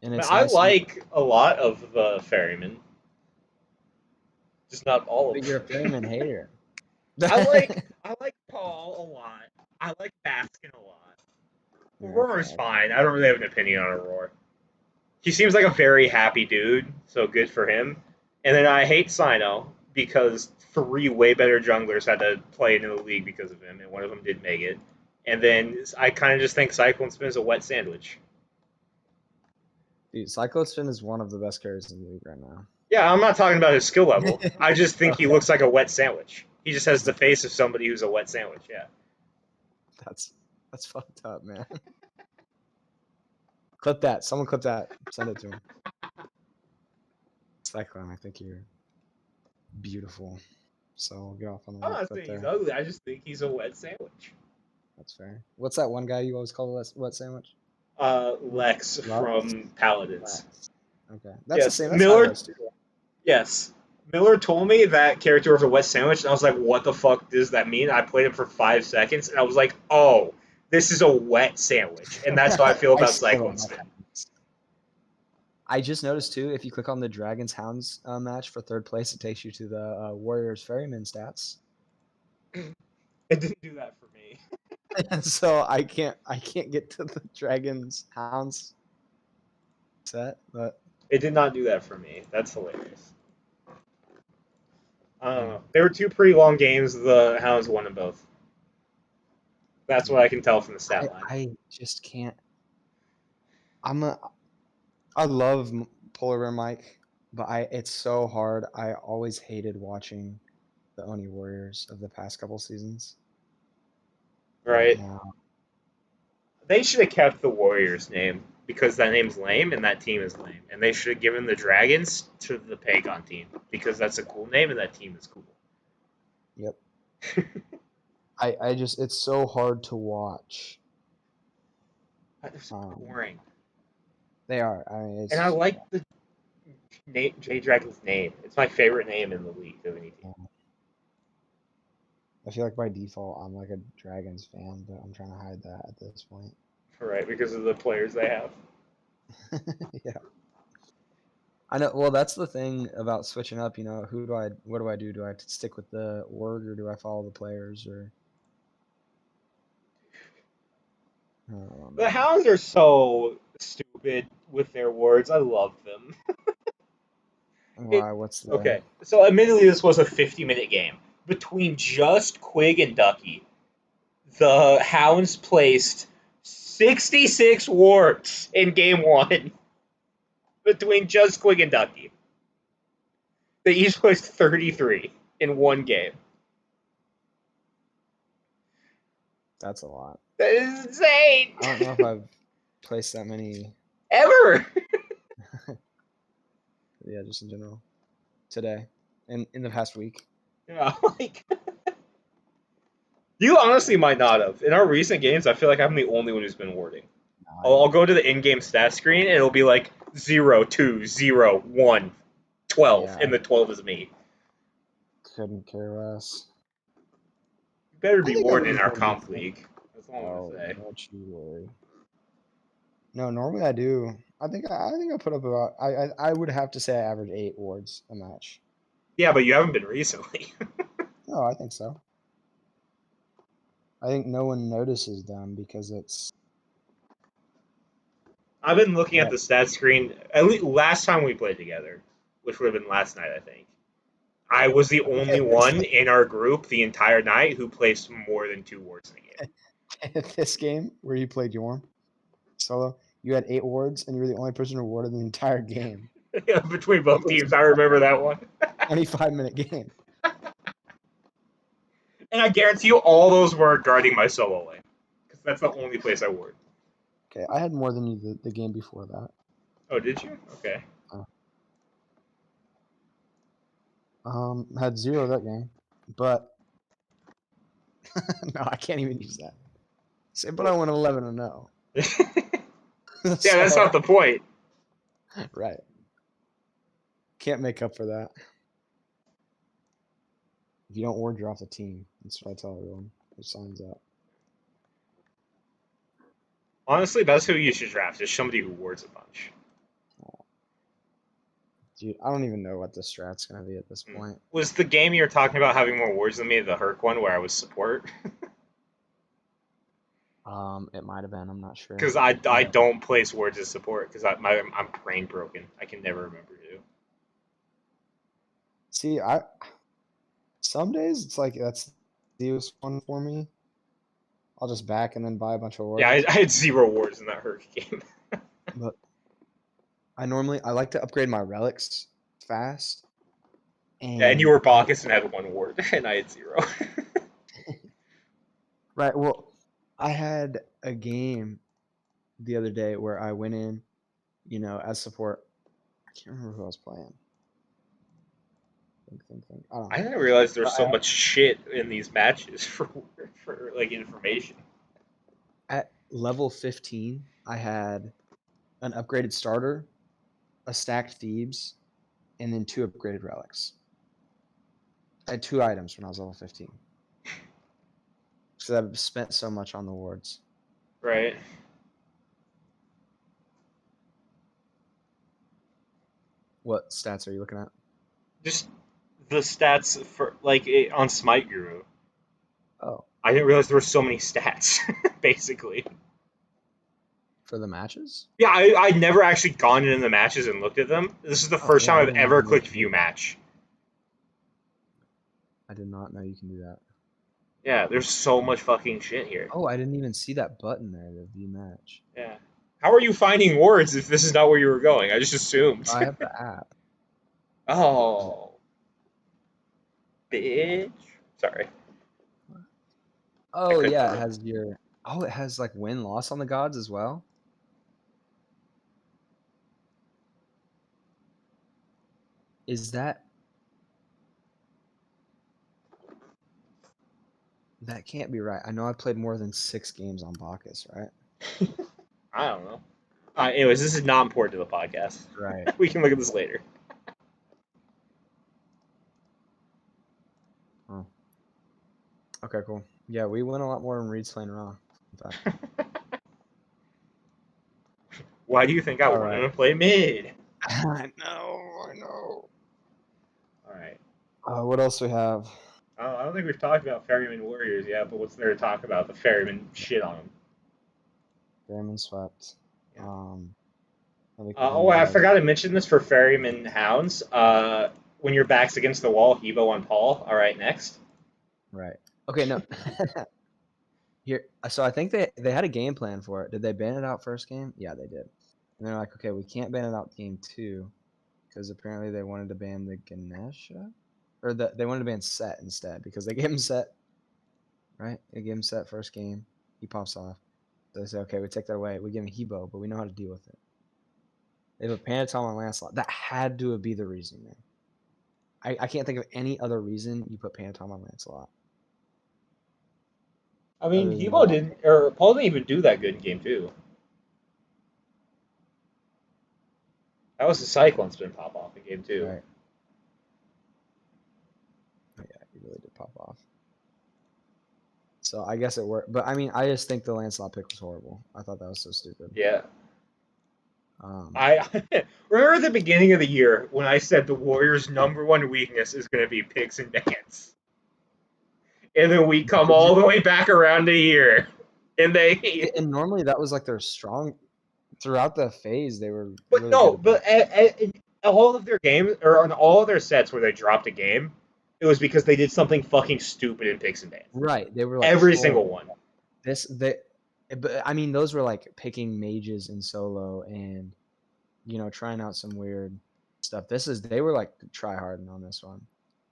and I mean, it's I nice. like a lot of the Ferrymen, just not all But of you're them. a Ferryman hater. I like Paul a lot. I like Baskin a lot. Aurora's Okay. fine. I don't really have an opinion on Aurora. He seems like a very happy dude, so good for him. And then I hate Sino because 3 way better junglers had to play into the league because of him, and one of them did make it. And then I kind of just think Cyclone Spin is a wet sandwich. Dude, Cyclostin is one of the best carries in the league right now. Yeah, I'm not talking about his skill level. I just think he Okay. looks like a wet sandwich. He just has He's the a pretty, face of somebody who's a wet sandwich. Yeah. that's that's fucked up, man. Clip that. Someone clip that. Send it to him. Cyclone, I think you're beautiful. So we'll get off on the I'm right not foot saying he's there. ugly. I just think he's a wet sandwich. That's fair. What's that one guy you always call a wet sandwich? Lex Lux. from Paladins. Lex. Okay. That's the Yes, same. That's Miller. Hylos too. Yes, Miller told me that character was a wet sandwich, and I was like, "What the fuck does that mean?" I played him for 5 seconds, and I was like, "Oh, this is a wet sandwich," and that's how I feel I about still Cyclone don't know. Spin. I just noticed too, if you click on the Dragons Hounds match for third place, it takes you to the Warriors Ferryman stats. It didn't do that for me. So I can't get to the Dragons Hounds set, but It did not do that for me. That's hilarious. I don't hmm, know. They were 2 pretty long games. The Hounds won them both. That's what yeah, I can tell from the stat I line. I just can't. I'm a I love Polar Bear Mike, but it's so hard. I always hated watching the Oni Warriors of the past couple seasons, but Right? now They should have kept the Warriors name because that name's lame and that team is lame. And they should have given the Dragons to the Pagon team because that's a cool name and that team is cool. yep. I just it's so hard to watch. They're so Um, boring. they are. I mean, And I it's like the J Dragon's name. It's my favorite name in the league of any team. I feel like by default I'm like a Dragons fan, but I'm trying to hide that at this point. Right, because of the players they have. Yeah. I know. Well, that's the thing about switching up. What do I do? Do I stick with the org or do I follow the players or? I don't The know. Hounds are so stupid with their words. I love them. It Why? What's the? okay. So admittedly, this was a 50-minute game between just Quig and Ducky. The Hounds placed 66 wards in game one between just Quig and Ducky. They each placed 33 in one game. That's a lot. That is insane. I don't know if I've placed that many. Ever. Yeah, just in general today, in the past week. Yeah, like you honestly might not have. In our recent games, I feel like I'm the only one who's been warding. No, I'll go to the in-game stat screen and it'll be like 0, 2, 0, 1, 12, yeah, and I the 12 is me. couldn't care less. You better I be think I've warden in been our pretty comp decent. league. That's all I'm gonna Oh, say. don't you worry. No, normally I do. I think I put up about. I would have to say I average 8 wards a match. Yeah, but you haven't been recently. Oh, I think so. I think no one notices them because it's I've been looking at that the stat screen. At least last time we played together, which would have been last night, I think. I was the only one in our group the entire night who placed more than 2 wards in a game. this game where you played Yorm solo. You had 8 wards, and you were the only person who warded the entire game. Between It both was teams, I remember that one. a 25-minute game. And I guarantee you, all those were guarding my solo lane because that's the only place I ward. Okay, I had more than you the game before that. Oh, did you? Okay. Had 0 that game, but no, I can't even use that. Say, but I went 11-0. Yeah, that's not the point. Right. Can't make up for that. If you don't ward, you're off the team. That's what I tell everyone who signs up. Honestly, that's who you should draft. Is somebody who wards a bunch. Dude, I don't even know what the strat's gonna be at this point. Was the game you were talking about having more wards than me the Herc one where I was support? It might have been. I'm not sure. Because I don't place wards as support because I'm brain broken. I can never remember who. See, some days it's like that's the easiest one for me. I'll just back and then buy a bunch of wards. Yeah, I had 0 wards in that Herc game. But I like to upgrade my relics fast. And you were Bacchus and had 1 ward, and I had 0. Right. Well, I had a game the other day where I went in, as support. I can't remember who I was playing. Think. I don't know. I didn't realize there's so much shit in these matches for like information. At level 15, I had an upgraded starter, a stacked Thebes, and then 2 upgraded relics. I had 2 items when I was level 15. So I've spent so much on the wards. Right. What stats are you looking at? Just the stats for on Smite Guru. Oh, I didn't realize there were so many stats, basically. for the matches? Yeah, I'd never actually gone into the matches and looked at them. This is the first time I've ever clicked view match. I did not know you can do that. Yeah, there's so much fucking shit here. Oh, I didn't even see that button there, the view match. Yeah. How are you finding wards if this is not where you were going? I just assumed. I have the app. Oh. Bitch. Sorry. Oh, yeah, it has it has like win-loss on the gods as well? Is that... That can't be right. I know I played more than 6 games on Bacchus, right? I don't know. Anyways, this is not important to the podcast. Right. We can look at this later. Oh. Okay, cool. Yeah, we win a lot more in Reed's Lane Raw. In fact. Why do you think I wanted to play mid? I know. Alright. What else we have? I don't think we've talked about Ferryman Warriors yet, but what's there to talk about? The Ferryman shit on them. Ferryman swept. Yeah. I forgot to mention this for Ferryman Hounds. When your back's against the wall, Hebo on Paul. Alright, next. Right. Okay, no. Here, so I think they had a game plan for it. Did they ban it out first game? Yeah, they did. And they're like, okay, we can't ban it out game 2 because apparently they wanted to ban the Ganesha, or they wanted to ban Set instead because they gave him Set. Right? They gave him Set first game. He pops off. So they say, okay, we take that away. We give him Hebo, but we know how to deal with it. They have a Panatom on Lancelot. That had to be the reason, man. I can't think of any other reason you put Panatom on Lancelot. I mean, Hebo didn't, or Paul didn't even do that good in game 2. That was the Cyclone spin pop off in game 2. Right. Oh, yeah, he really did pop off. So I guess it worked. But I mean, I just think the Lancelot pick was horrible. I thought that was so stupid. Yeah. I remember at the beginning of the year when I said the Warriors' #1 weakness is going to be picks and bans. and then we come Did you? all the way back around a year, and they. And normally that was like their strong throughout the phase. They were But really no, good at that. but in all of their games or on all of their sets where they dropped a game, it was because they did something fucking stupid in picks and bans. Right. They were like Every single trolling. one. But I mean, those were like picking mages in solo and trying out some weird stuff. They were like try harding on this one.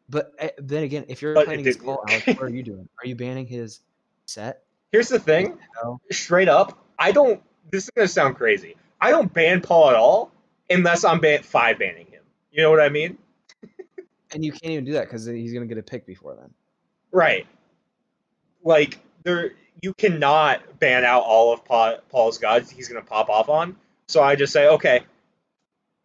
But then again, if you're But playing it against didn't Paul, work. Alex, what are you doing? Are you banning his set? Here's the His thing, spell? straight up, I don't. This is gonna sound crazy. I don't ban Paul at all unless I'm five banning him. You know what I mean? And you can't even do that because he's gonna get a pick before then. Right. Like there, you cannot ban out all of Paul's gods. He's gonna pop off on. So I just say, okay,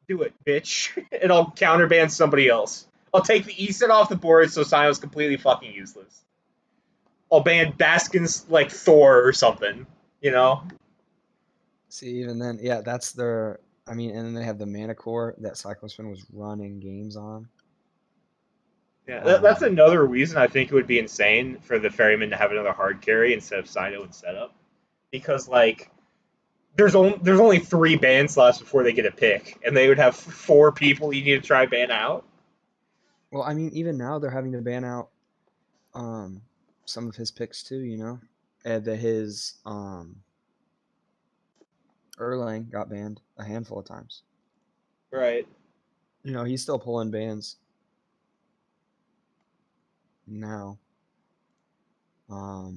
do it, bitch, and I'll counterban somebody else. I'll take the E set off the board so Sion's completely fucking useless. I'll ban Baskin's like Thor or something. You know? See, even then, yeah, that's their. I mean, and then they have the Mana Core that Cyclospin was running games on. Yeah, that's another reason I think it would be insane for the Ferryman to have another hard carry instead of Sino and setup, because like there's only 3 ban slots before they get a pick, and they would have 4 people you need to try ban out. Well, I mean, even now they're having to ban out some of his picks too. And his Erlang got banned a handful of times. Right. He's still pulling bans now. But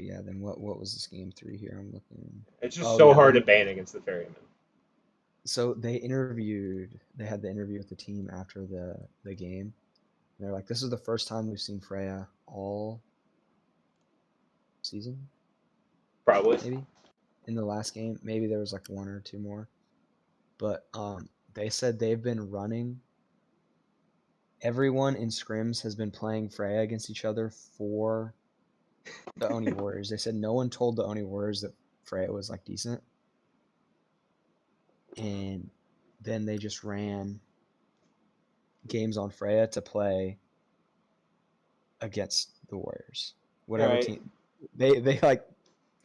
yeah, then what was this game 3 here? I'm looking. It's just Oh so yeah, hard to ban against the Ferryman. so they had the interview with the team after the game. And they're like, this is the first time we've seen Freya all season, Probably. maybe. In the last game, maybe there was like 1 or 2 more. But they said they've been running. Everyone in scrims has been playing Freya against each other for the Oni Warriors. They said no one told the Oni Warriors that Freya was like decent. And then they just ran games on Freya to play against the Warriors. Whatever Right. team they like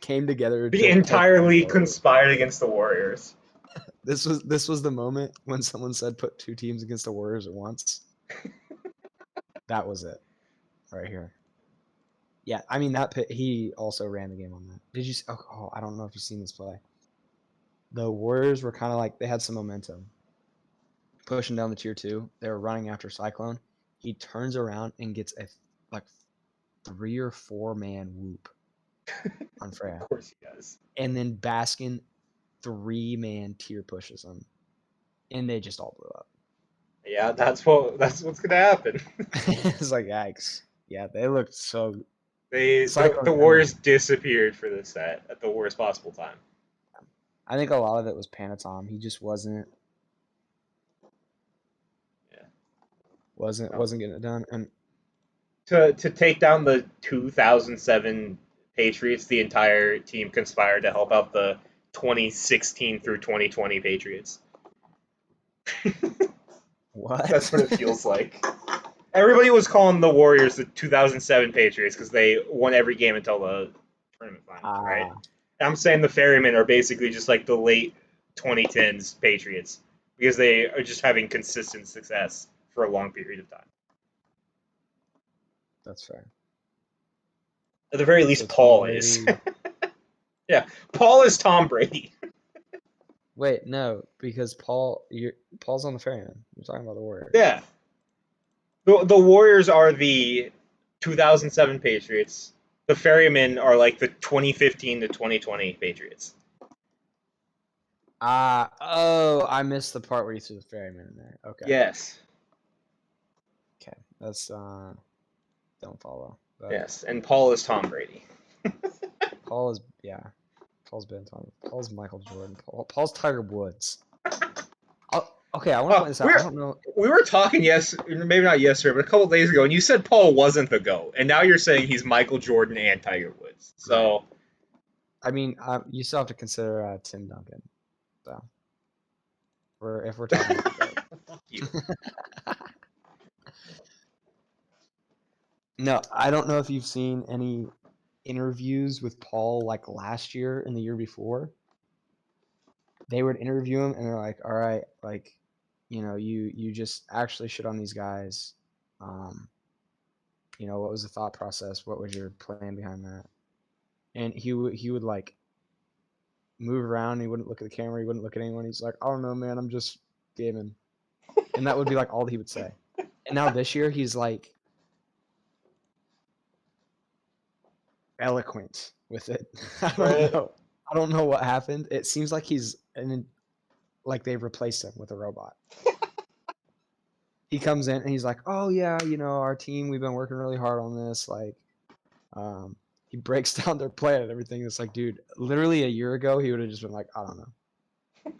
came together They to put entirely conspired against the Warriors. this was the moment when someone said put 2 teams against the Warriors at once. That was it. Right here. Yeah, I mean he also ran the game on that. Did you? Oh, I don't know if you've seen this play. The Warriors were kind of like they had some momentum, pushing down the tier 2. They were running after Cyclone. He turns around and gets a like 3 or 4 man whoop on Freya, Of course he does. and then Baskin 3 man tier pushes him, and they just all blew up. Yeah, that's what's gonna happen. It's like yikes. Yeah, they looked so. The Cyclone Warriors disappeared for this set at the worst possible time. I think a lot of it was Panatom. He just wasn't. Yeah. Wasn't getting it done, and To take down the 2007 Patriots, the entire team conspired to help out the 2016 through 2020 Patriots. what? That's what it feels like. Everybody was calling the Warriors the 2007 Patriots because they won every game until the tournament finals, right? And I'm saying the Ferrymen are basically just like the late 2010s Patriots because they are just having consistent success for a long period of time. That's fair. At the very least, So Tom Paul is. Brady. Yeah, Paul is Tom Brady. Wait, no, because Paul's on the Ferryman. You're talking about the Warriors. Yeah. The Warriors are the 2007 Patriots. The Ferrymen are like the 2015 to 2020 Patriots. I missed the part where you threw the Ferryman in there. Okay. Yes. Okay, that's don't follow. But Yes, and Paul is Tom Brady. Paul's been Tom. Paul's Michael Jordan. Paul's Tiger Woods. Okay, I want to point this out. I don't know. We were talking maybe not yesterday, but a couple days ago, and you said Paul wasn't the GOAT, and now you're saying he's Michael Jordan and Tiger Woods. So, right. I mean, you still have to consider Tim Duncan. So, if we're talking about the GOAT. Fuck you. No, I don't know if you've seen any interviews with Paul like last year and the year before. They would interview him and they're like, "All right, like, you just actually shit on these guys. Um, what was the thought process? What was your plan behind that?" And he would like move around. He wouldn't look at the camera. He wouldn't look at anyone. He's like, "I don't know, man. I'm just gaming," and that would be like all he would say. And now this year he's like eloquent with it. I don't Right? know. I don't know what happened. It seems like like they've replaced him with a robot. He comes in and he's like, "Oh yeah, our team, we've been working really hard on this." Like, he breaks down their plan and everything. It's like, dude, literally a year ago, he would have just been like, "I don't know." I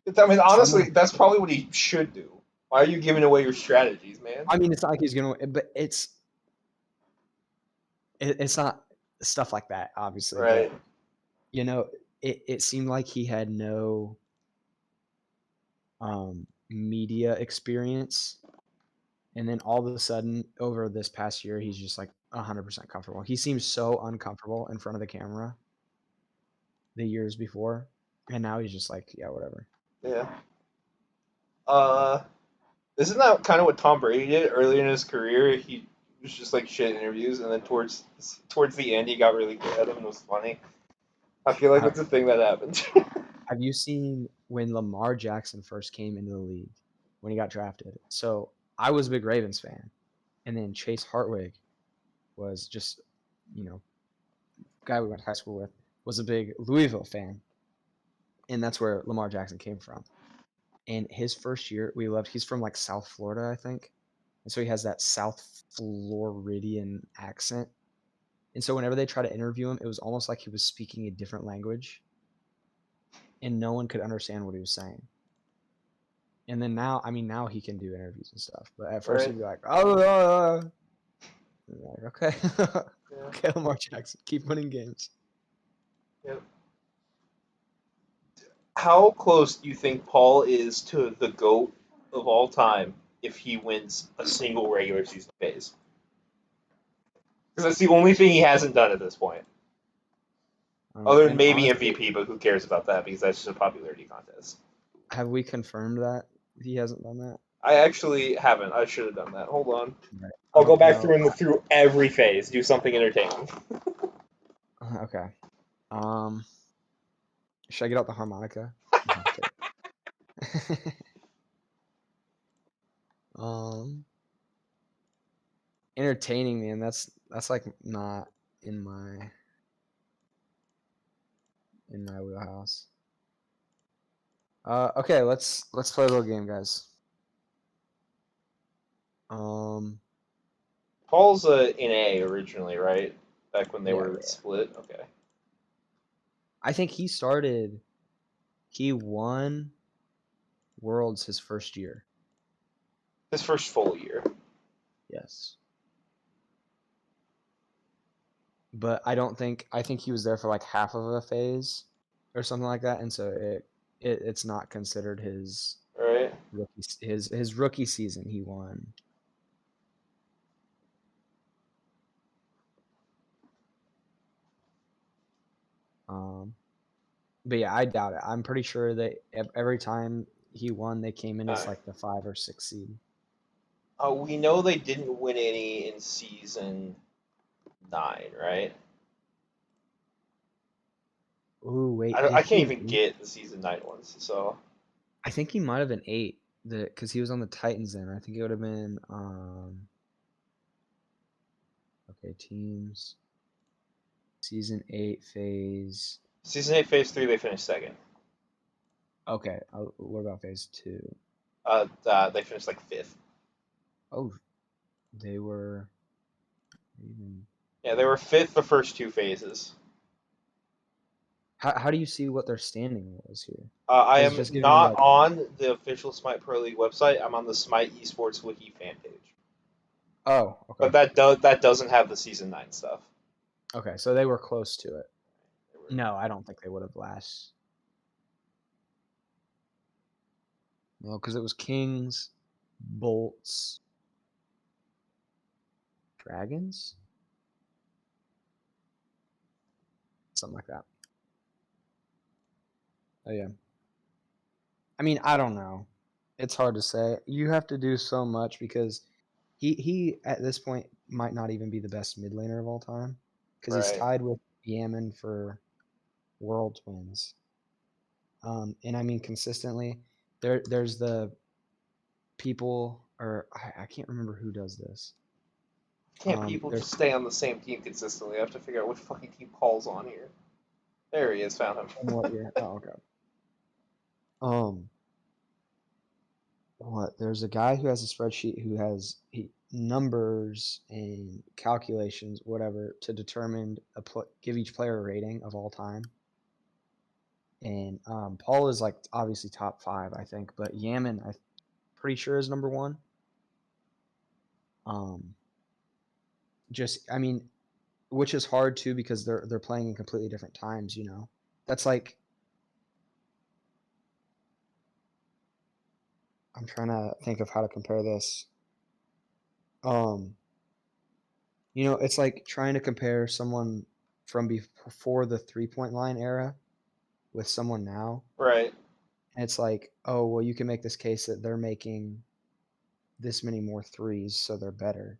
mean, Someone, honestly, that's probably what he should do. Why are you giving away your strategies, man? I mean, it's not like he's gonna, but it's not stuff like that, obviously. Right. But it seemed like he had no media experience. And then all of a sudden, over this past year, he's just like 100% comfortable. He seems so uncomfortable in front of the camera the years before, and now he's just like, yeah, whatever. Yeah. Uh, isn't that kind of what Tom Brady did early in his career? He was just like shit in interviews, and then towards the end, he got really good at them and it was funny. I feel like Ha- that's a thing that happened. Have you seen when Lamar Jackson first came into the league when he got drafted? So I was a big Ravens fan, and then Chase Hartwig was just, you know, guy we went to high school with was a big Louisville fan, and that's where Lamar Jackson came from. And his first year, we loved. He's from like South Florida, I think, and so he has that South Floridian accent. And so whenever they try to interview him, it was almost like he was speaking a different language, and no one could understand what he was saying. And then now, I mean, now he can do interviews and stuff. But at first, Right. he'd be like, "Oh, like, okay, Yeah. okay, Lamar Jackson, keep winning games." Yep. How close do you think Paul is to the GOAT of all time if he wins a single regular season phase? Because that's the only thing he hasn't done at this point. Other than And maybe honestly, MVP, but who cares about that because that's just a popularity contest. have we confirmed that he hasn't done that? I actually haven't. I should have done that. Hold on. Right. I I'll go don't back know. through every phase, do something entertaining. Okay. Um, should I get out the harmonica? No, I'm kidding. um, entertaining, man. That's like not in my wheelhouse. Okay, let's play a little game, guys. Um, Paul's in A originally, right? Back when they yeah, were yeah. split. Okay. I think he started. He won Worlds his first year. His first full year. Yes, but I think he was there for like half of a phase or something like that, and so it's not considered his Right? his rookie season. He won. Um, but yeah, I doubt it. I'm pretty sure that every time he won, they came in as Alright. like the 5 or 6 seed. We know they didn't win any in season 9, right? Ooh, I, wait, don't, did I can't he an even eight? get the season 9 ones. So, I think he might have been eight. Because he was on the Titans then. I think it would have been okay, teams season 8 phase. season 8, phase 3, they finished second. Okay, what about phase 2? They finished like fifth. Oh, they were even. Yeah, they were fifth the first two phases. How do you see what their standing was here? I Does it am just give you not like on the official Smite Pro League website. I'm on the Smite Esports Wiki fan page. oh, okay. But that doesn't have the season 9 stuff. Okay, so they were close to it. They were- No, I don't think they would have last. No, because it was Kings, Bolts, Dragons? Something like that. Oh, yeah. I mean, I don't know. It's hard to say. You have to do so much because he at this point might not even be the best mid laner of all time because he's Right. tied with Yaman for world wins. And I mean consistently, there's the people, or I can't remember who does this. Can't people There's just stay on the same team consistently? I have to figure out which fucking team Paul's on here. There he is, found him. in what year? Oh, okay. Um, what? There's a guy who has a spreadsheet who has numbers and calculations, whatever, to determine give each player a rating of all time. And Paul is like obviously top 5, I think, but Yaman, I'm pretty sure is number 1. Just I mean, which is hard too because they're playing in completely different times. You know, that's like I'm trying to think of how to compare this. You know, it's like trying to compare someone from before the 3-point line era with someone now. Right. And it's like, oh, well, you can make this case that they're making this many more threes, so they're better.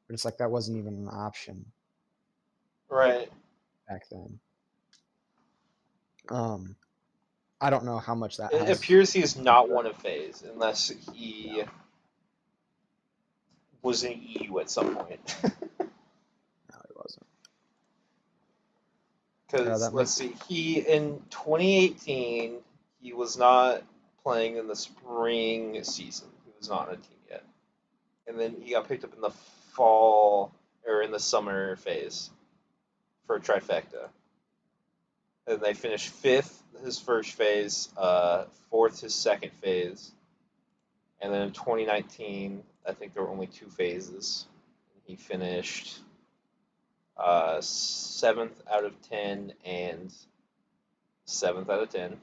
But it's like that wasn't even an option Right. back then. I don't know how much that It has. appears he's not one of FaZe unless he was in EU at some point. No, it wasn't. Because That let's makes see, he in 2018 he was not playing in the spring season. He was not on a team yet, and then he got picked up in the fall or in the summer phase for a trifecta. And they finished fifth his first phase, fourth his second phase, and then in 2019 I think there were only 2 phases. He finished 7th out of 10 and 7th out of 10.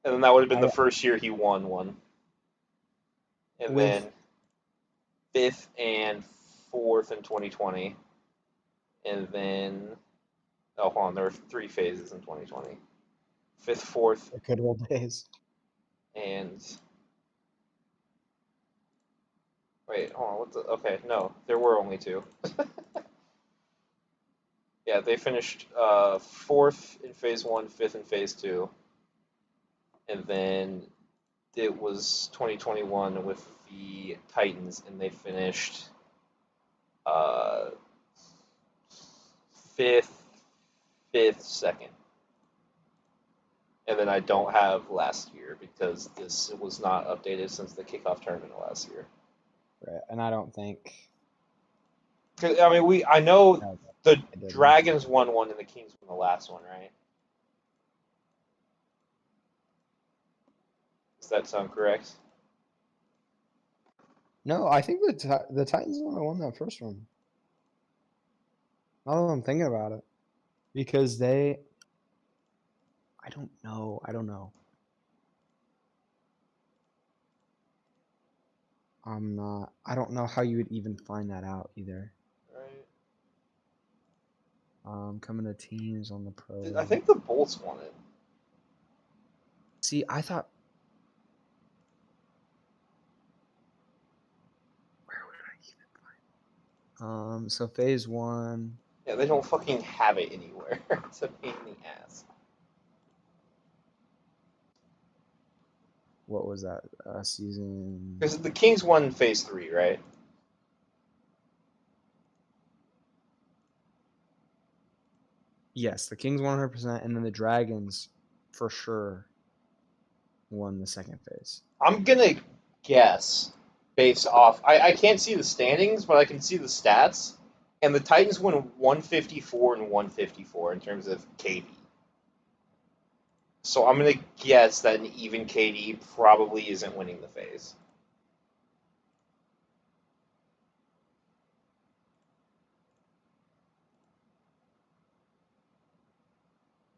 And then that would have been I the first year he won one. And with then 5th and 4th in 2020. And then, oh, hold on, there were 3 phases in 2020. 5th, 4th, the good old days. and. Wait, hold on, what the. Okay, no, there were only 2. Yeah, they finished 4th in phase 1, 5th in phase 2. And then it was 2021 with the Titans, and they finished uh, fifth, second. And then I don't have last year because this was not updated since the kickoff tournament last year. Right, and I don't think. 'Cause, I mean, I know No, the I didn't. Dragons won one and the Kings won the last one, right? Does that sound correct? No, I think the Titans the one that won that first one. Now that I'm thinking about it, because they. I don't know. I don't know. I'm not. I don't know how you would even find that out either. Right. Coming to teams on the pro. I think the Bolts won it. See, I thought. Where would I even find? So phase 1. Yeah, they don't fucking have it anywhere. It's a pain in the ass. What was that season? Because the Kings won phase 3, right? Yes, the Kings 100%, and then the Dragons, for sure, won the second phase. I'm gonna guess based off. I can't see the standings, but I can see the stats. And the Titans won 154 and 154 in terms of KD. So I'm gonna guess that an even KD probably isn't winning the phase.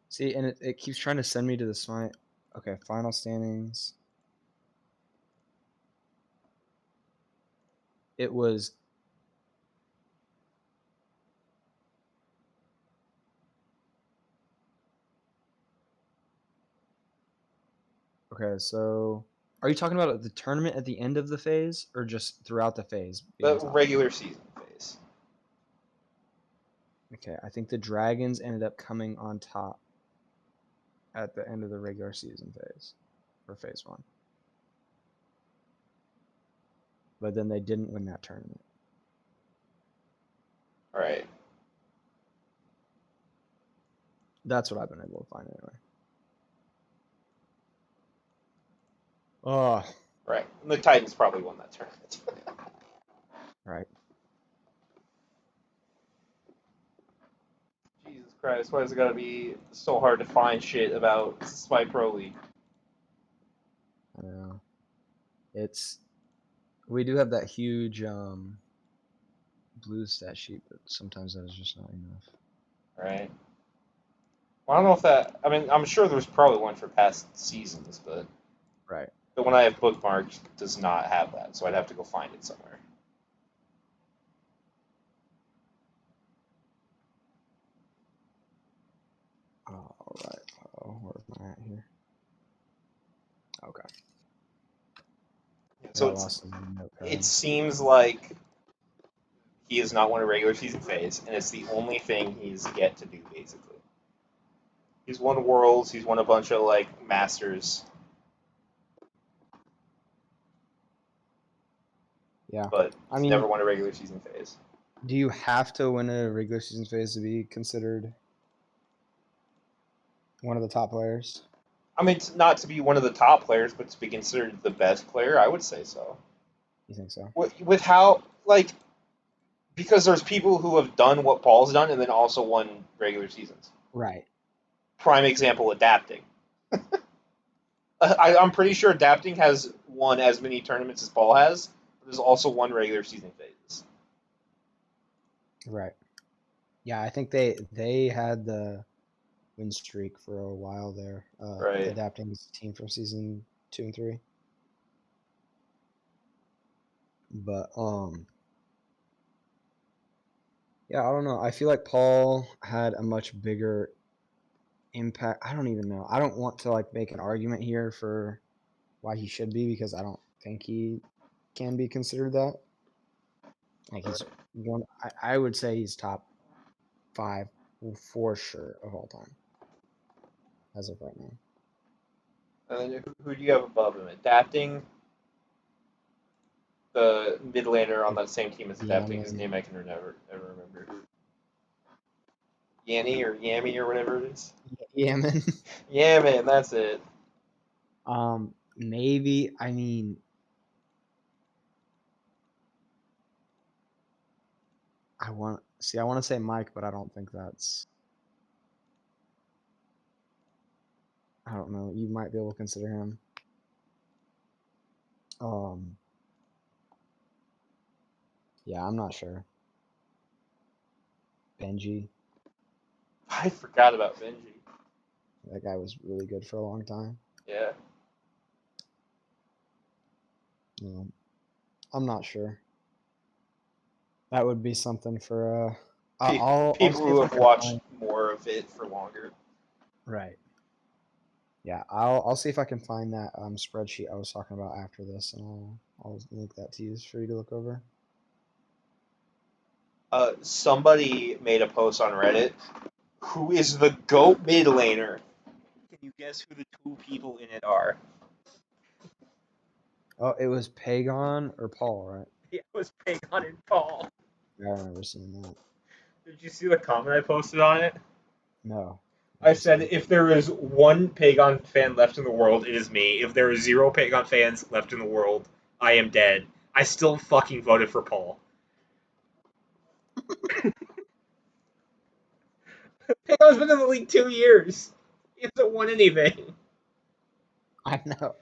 See, and it keeps trying to send me to the site. Okay, final standings. It was Okay, so are you talking about the tournament at the end of the phase, or just throughout the phase being The top? regular season phase. Okay, I think the Dragons ended up coming on top at the end of the regular season phase, or phase 1. But then they didn't win that tournament. All right. That's what I've been able to find anyway. Oh, Right. And the Titans probably won that tournament. right. Jesus Christ, why is it gotta be so hard to find shit about Spy Pro League? I know. We do have that huge blue stat sheet, but sometimes that is just not enough. Right. Well, I don't know if that. I mean, I'm sure there's probably one for past seasons, but Right. the one I have bookmarked does not have that, so I'd have to go find it somewhere. All right. Oh, where am I at here? Okay. So I lost my it notepad. seems like he has not won a regular season phase, and it's the only thing he's yet to do, basically. He's won Worlds, he's won a bunch of like Masters, Yeah. but I he's never mean, won a regular season phase. do you have to win a regular season phase to be considered one of the top players? I mean, not to be one of the top players, but to be considered the best player, I would say so. You think so? With how, like, because there's people who have done what Paul's done and then also won regular seasons. Right. Prime example, adapting. I'm pretty sure adapting has won as many tournaments as Paul has, but there's also won regular season phases. Right. Yeah, I think they had the win streak for a while there. Right. Adapting as a team from season 2 and 3. But yeah, I don't know. I feel like Paul had a much bigger impact. I don't even know. I don't want to like make an argument here for why he should be, because I don't think he can be considered that. Like he's one. I would say he's top 5 for sure of all time as of right now. And then who do you have above him? Adapting, the mid laner on that same team as adapting. His Yaman. name I can never remember. Yanni or Yami or whatever it is. Yaman. Yeah, man, that's it. Maybe. I mean, I want to say Mike, but I don't think that's. I don't know. You might be able to consider him. Um. Yeah, I'm not sure. Benji. I forgot about Benji. That guy was really good for a long time. Yeah. I'm not sure. That would be something for. I'll People see if who I have can watched find. more of it for longer. Right. Yeah, I'll see if I can find that spreadsheet I was talking about after this, and I'll link that to you for you to look over. Somebody made a post on Reddit. Who is the GOAT mid laner? Can you guess who the two people in it are? Oh, it was Pagon or Paul, right? Yeah, it was Pagon and Paul. Yeah, I remember seeing that. Did you see the comment I posted on it? No. I said, if there is one Pagon fan left in the world, it is me. If there are 0 Pagon fans left in the world, I am dead. I still fucking voted for Paul. Pagon's been in the league 2 years. He hasn't won anything. I know.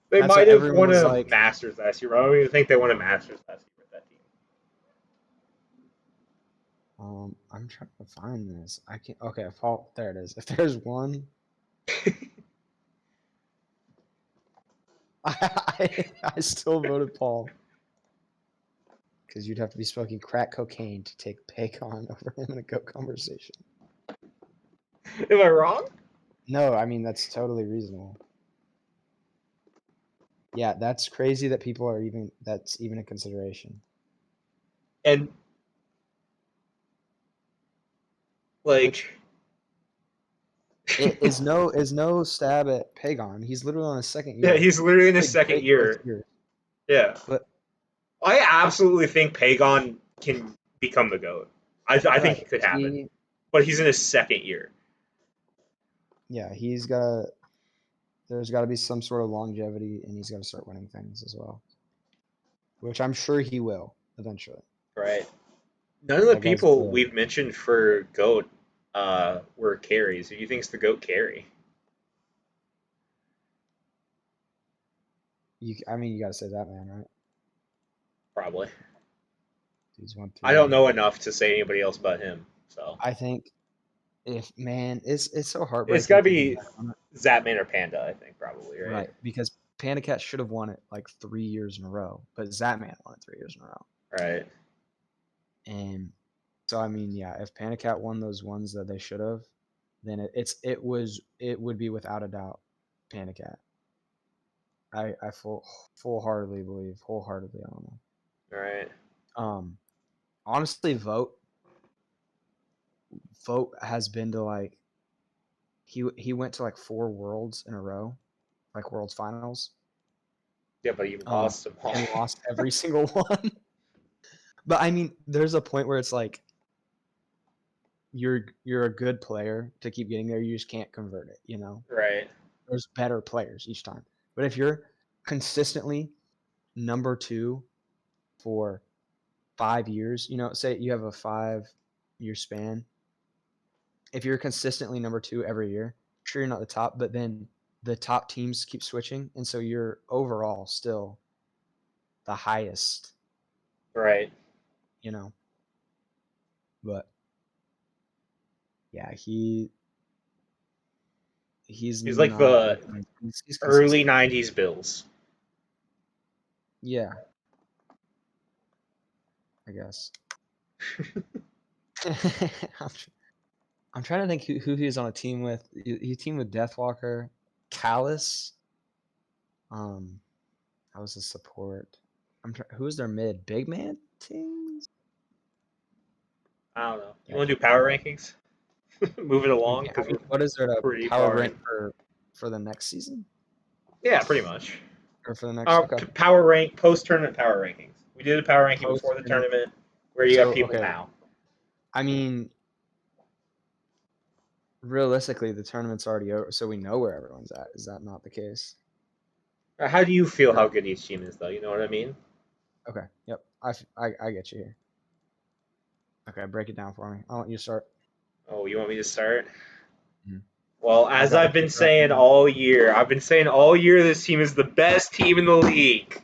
They That's what might have everyone won was a like. Masters last year, but I don't even think they won a Masters last year with that team. I'm trying to find this. I can't. Okay, Paul. There it is. If there's one, I still voted Paul, because you'd have to be smoking crack cocaine to take Pagon over him in a GOAT conversation. Am I wrong? No, I mean that's totally reasonable. Yeah, that's crazy that people are that's even a consideration. And Which like, is no stab at Pagon. He's literally on his second yeah, year. he's literally in his Played second great both year. years. Yeah, But I absolutely think Pagon can become the GOAT. I think right, it could happen, but he's in his second year. he's there's got to be some sort of longevity, and he's got to start winning things as well, which I'm sure he will eventually. Right. None of the That guy's people good. we've mentioned for GOAT were carries. Who do you think's the GOAT carry? I mean, you got to say that man, right? Probably. He's won I don't know 3. enough to say anybody else but him. So I think if man, it's so it's got heartbreaking to thinking be back on it. Zapman or Panda. I think probably right. Right, because Panda Cat should have won it like 3 years in a row, but Zatman won it 3 years in a row. Right. And so I mean, yeah, if Panda Cat won those ones that they should have, then it would be without a doubt Panda Cat. I wholeheartedly on them. Right. Honestly, Vote has been to like he went to like 4 worlds in a row, like worlds finals. Yeah, but you lost them all. And lost every single one. But I mean, there's a point where it's like you're a good player to keep getting there. You just can't convert it. Right. There's better players each time. But if you're consistently number 2 for 5 years, say you have a 5-year span. If you're consistently number 2 every year, sure you're not the top, but then the top teams keep switching, and so you're overall still the highest. Right. But yeah, he's He's like not the he's early consistent. '90s Bills. Yeah, I guess. I'm, I'm trying to think who he was on a team with. He teamed with Deathwalker, Callus. That was his support. Who was their mid? Big man teams? I don't know. You Yeah, want to do power rankings? Move it along I because mean, we're what is there to pretty power far rank in. for the next season Yeah, pretty much. or for the next? Okay, Power rank post tournament power rankings. We did a power ranking post before the tournament. tournament. Where do you have So people okay, now? I mean, realistically, the tournament's already over, so we know where everyone's at. Is that not the case? How do you feel Or- how good each team is, though? You know what I mean? Okay. Yep. I get you here. Okay, break it down for me. I want you to start. Oh, you want me to start? Mhm. Well, I've as got the I've been kicker up saying now. all year, this team is the best team in the league.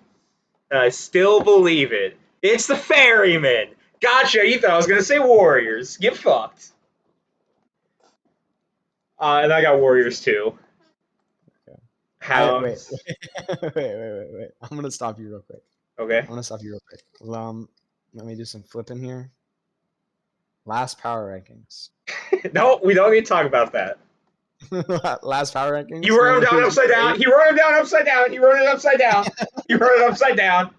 And I still believe it. It's the Ferrymen. Gotcha. You thought I was going to say Warriors. Get fucked. And I got Warriors too. Okay. Wait, Hounds. wait. I'm gonna stop you real quick. Okay. Well, let me do some flipping here. Last power rankings. No, we don't need to talk about that. Last power You rankings. You wrote him know down who's upside number down. 8? He wrote him down upside down. He wrote it upside down. He wrote it upside down.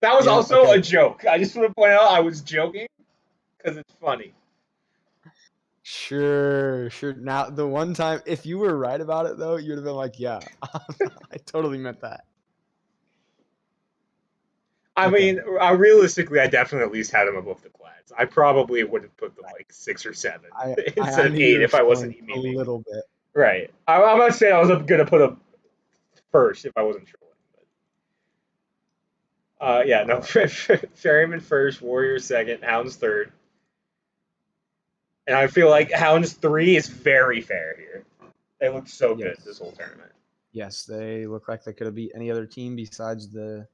That was also Okay. a joke. I just want to point out I was joking because it's funny. Sure. Now, the one time, if you were right about it, though, you'd have been like, yeah, I totally meant that. I Okay. mean, realistically, I definitely at least had him above the clads. I probably would have put them like 6 or 7 I instead of knew you 8 were if I wasn't trolling a memeing. little bit. Right. I'm not saying I was gonna put him first if I wasn't trolling. But yeah, no. All right. Ferryman first, Warriors second, Hounds third, and I feel like Hounds 3 is very fair here. They looked so good this Yes. whole tournament. Yes, they look like they could have beat any other team besides the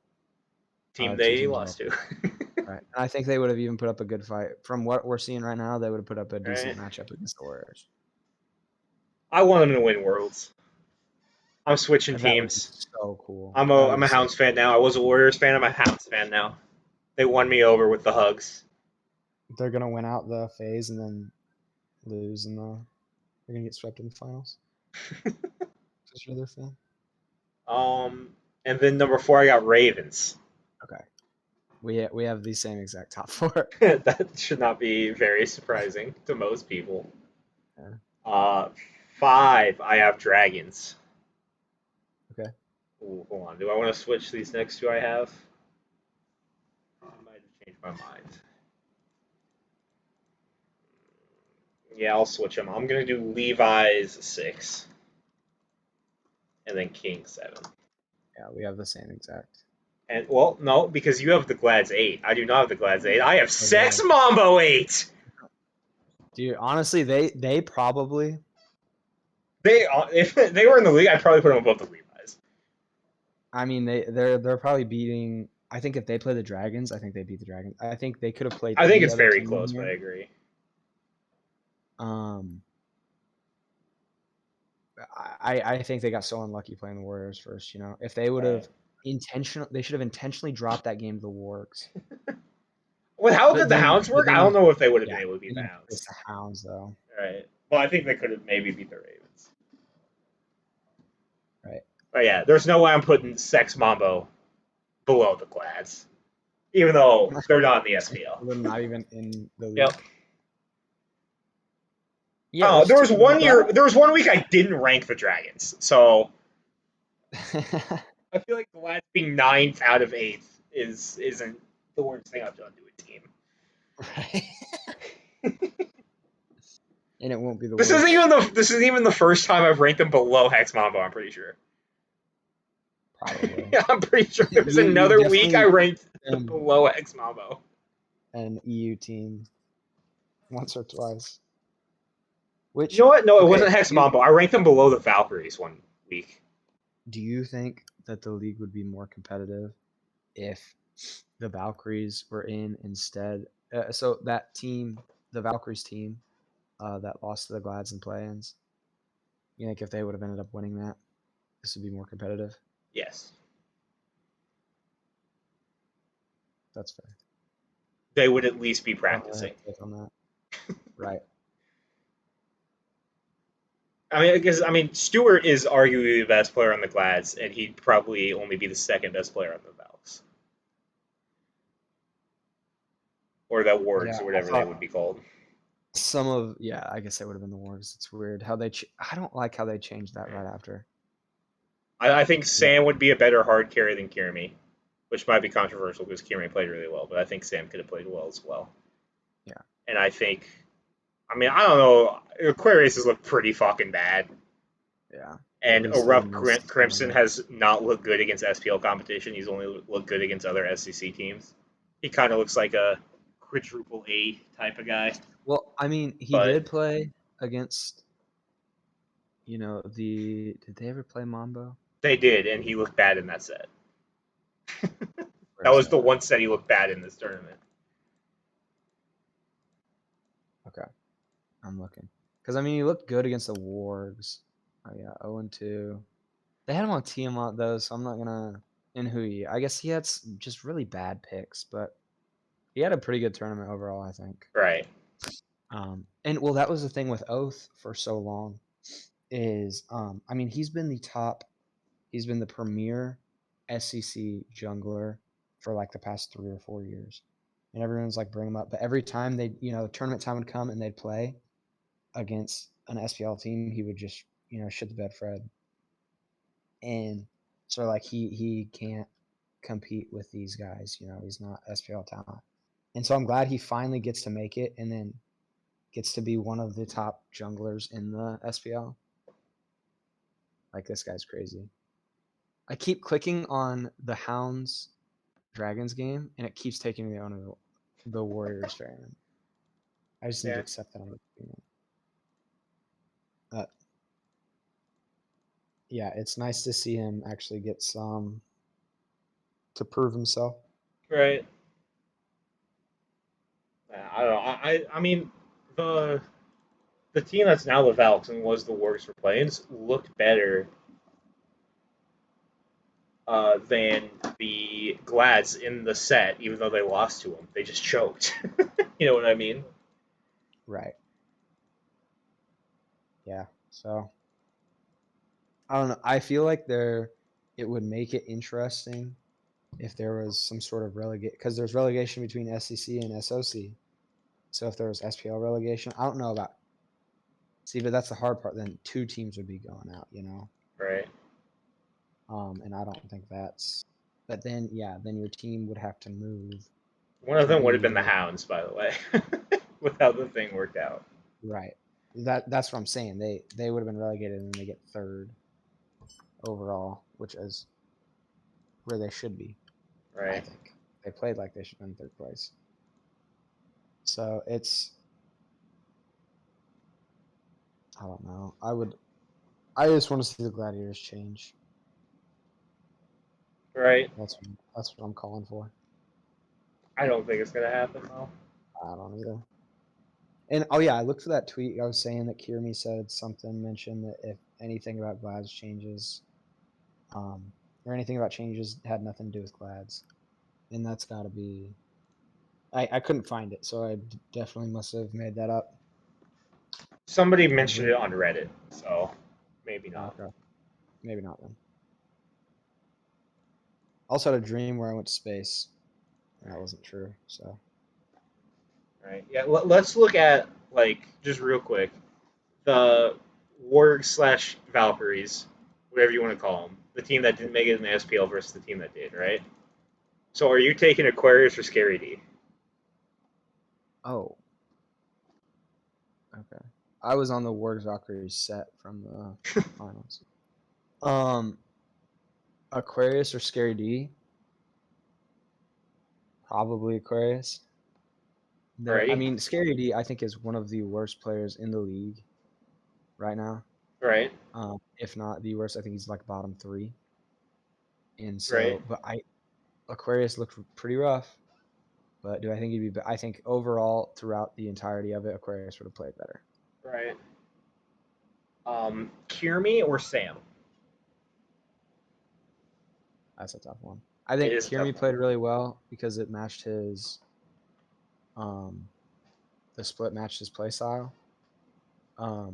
Team 2 they teams lost above. to. Right. And I think they would have even put up a good fight. From what we're seeing right now, they would have put up a Right. decent matchup against the Warriors. I want them to win Worlds. I'm switching That would be teams. so cool. I'm That a would I'm be a so Hounds fan now. I was a Warriors fan. I'm a Hounds fan now. They won me over with the hugs. They're gonna win out the phase and then lose in the. They're gonna get swept in the finals. was your other thing? And then number 4, I got Ravens. Okay. We have the same exact top four. That should not be very surprising to most people. Yeah. Uh, 5, I have Dragons. Okay. Ooh, hold on. Do I want to switch these next 2 I have? I might have changed my mind. Yeah, I'll switch them. I'm gonna do Levi's 6, and then King 7. Yeah, we have the same exact. And well, no, because you have the Glads 8. I do not have the Glads 8. I have Oh, Sex yeah. Mambo 8. Dude, honestly, they probably. They if they were in the league, I'd probably put them above the Levi's. I mean, they're probably beating. I think if they play the Dragons, I think they beat the Dragons. I think they could have played I think any it's other very team in close, but I here. agree. Um, I think they got so unlucky playing the Warriors first. You know, if they would Right. have they should have intentionally dropped that game to the Wargs. Well, how did the Hounds But work? I then don't you, know if they would have been yeah, able to beat then the you face Hounds. the Hounds though, Right. Well, I think they could have maybe beat the Ravens. right? But yeah, there's no way I'm putting Sex Mambo below the Glads, even though they're not in the SPL. They're not even in the Yep. league. Yeah, Oh, which there was one year. Glad. There was one week I didn't rank the Dragons, so I feel like the Glads being 9th out of 8th isn't the worst thing I've done to a team. Right. And it won't be the This isn't worst. even the first time I've ranked them below Hex Mambo. I'm pretty sure. Probably. Yeah, I'm pretty sure there's You've another week I definitely ranked been below Hex Mambo. an EU team once or twice. You know Which, what? No, it okay, wasn't Hex Mambo. I ranked them below the Valkyries one week. do you think that the league would be more competitive if the Valkyries were in instead? So that team, the Valkyries team, that lost to the Glads and play-ins, you think if they would have ended up winning that, this would be more competitive? Yes, That's fair. they would at least be I don't really have practicing. a take on that. Right. Stewart is arguably the best player on the Glads, and he'd probably only be the second best player on the Valks, or the Wargs, Yeah, or I whatever they thought would be called. yeah, I guess it would have been the Wargs. It's weird how I don't like how they changed that right after. I think Yeah. Sam would be a better hard carry than Kirimi, which might be controversial because Kirimi played really well, but I think Sam could have played well as well. Yeah. And I don't know. Aquarius has looked pretty fucking bad. Yeah. At And least in Erupt this Crimson tournament. has not looked good against SPL competition. He's only looked good against other SEC teams. He kind of looks like a quadruple A type of guy. Well, I mean, he But did play against, did they ever play Mambo? they did, and he looked bad in that set. That Where's was the that? one set he looked bad in this tournament. Okay. I'm looking. Because, I mean, he looked good against the Wargs. Oh, yeah. 0-2. They had him on Tiamat, though, so I'm not going to. And Hui. I guess he had just really bad picks, but he had a pretty good tournament overall, I think. Right. And, well, that was the thing with Oath for so long is, I mean, he's been the premier SEC jungler for like the past 3 or 4 years. And everyone's like bring him up. But every time tournament time would come and they'd play against an SPL team, he would just, shit the bed Fred. And so like he can't compete with these guys, he's not SPL talent. And so I'm glad he finally gets to make it and then gets to be one of the top junglers in the SPL. Like this guy's crazy. I keep clicking on the Hounds Dragons game, and it keeps taking me on the Warriors fan. I just need to Yeah. accept that I'm doing it. Yeah, it's nice to see him actually get some to prove himself. Right. I don't know. I mean, the team that's now the Valks and was the Warriors for Plains looked better than the Glads in the set, even though they lost to them. They just choked. You know what I mean? Right. Yeah. So I don't know. I feel like it would make it interesting if there was some sort of relegate, because there's relegation between SEC and SOC. So if there was SPL relegation, I don't know about. See, but that's the hard part. Then two teams would be going out, Right. And I don't think that's. But then, yeah, then your team would have to move One of to them would have be been the Hounds, by the way, with how the thing worked out. right. That's what I'm saying. They would have been relegated and they get third overall, which is where they should be. I Right. think they played like they should have been third place. So it's. I don't know. I just want to see the Gladiators change. Right. That's what I'm calling for. I don't think it's gonna happen though. I don't either. And oh yeah, I looked for that tweet. I was saying that Kiermy said something, mentioned that if anything about Glad's changes, or anything about changes had nothing to do with Glad's, and that's got to be. I couldn't find it, so I definitely must have made that up. Somebody mentioned it on Reddit, so maybe not. Okay, maybe not then. I also had a dream where I went to space, and that wasn't true. So Right. Yeah. Let's look at like just real quick the Warg slash Valkyries, whatever you want to call them, the team that didn't make it in the SPL versus the team that did. Right. So are you taking Aquarius or Scary D? oh, okay. I was on the Warg Valkyrie set from the finals. Aquarius or Scary D? Probably Aquarius. I Alrighty. mean, Scary D, I think, is one of the worst players in the league right now. Right. If not the worst, I think he's like bottom 3. And Right. so, but Aquarius looked pretty rough. But do I think he'd be? I think overall, throughout the entirety of it, Aquarius would have played better. Right. Kiermy or Sam? That's a tough one. I It think is a tough Kiermy one. played really well because it matched his, the split matched his play style. I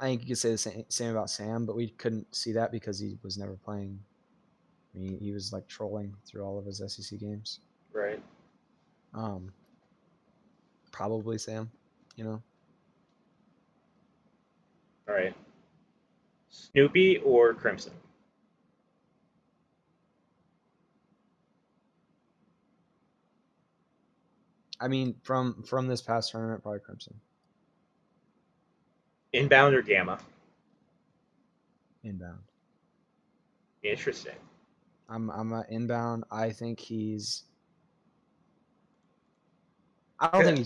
think you could say the same about Sam, but we couldn't see that because he was never playing. I mean, he was like trolling through all of his SEC games. Right. Um, Probably Sam, you know. All right. Snoopy or Crimson? I mean, from this past tournament, probably Crimson Inbound or Gamma? inbound. Interesting. I'm a inbound. I don't think he's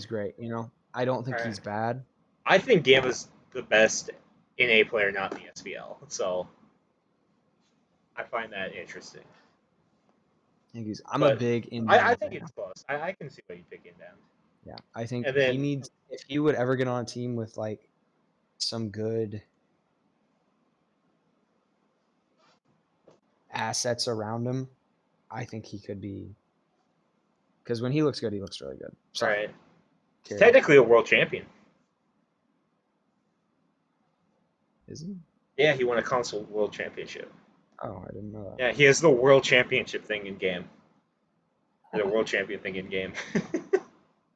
great. I don't think All right. he's bad. I think Gamma's the best NA player, not in the SPL. So I find that interesting. I'm a But big I inbound think fan. it's close. I can see why you pick Inbound. Yeah, I think And he then, needs if he would ever get on a team with like some good assets around him, I think he could be. Because when he looks good, he looks really good. all Sorry, right, he's carry on. technically a world champion. Is he? Yeah, he won a console world championship. Oh, I didn't know Yeah, he has the world championship thing in game. The world champion thing in game.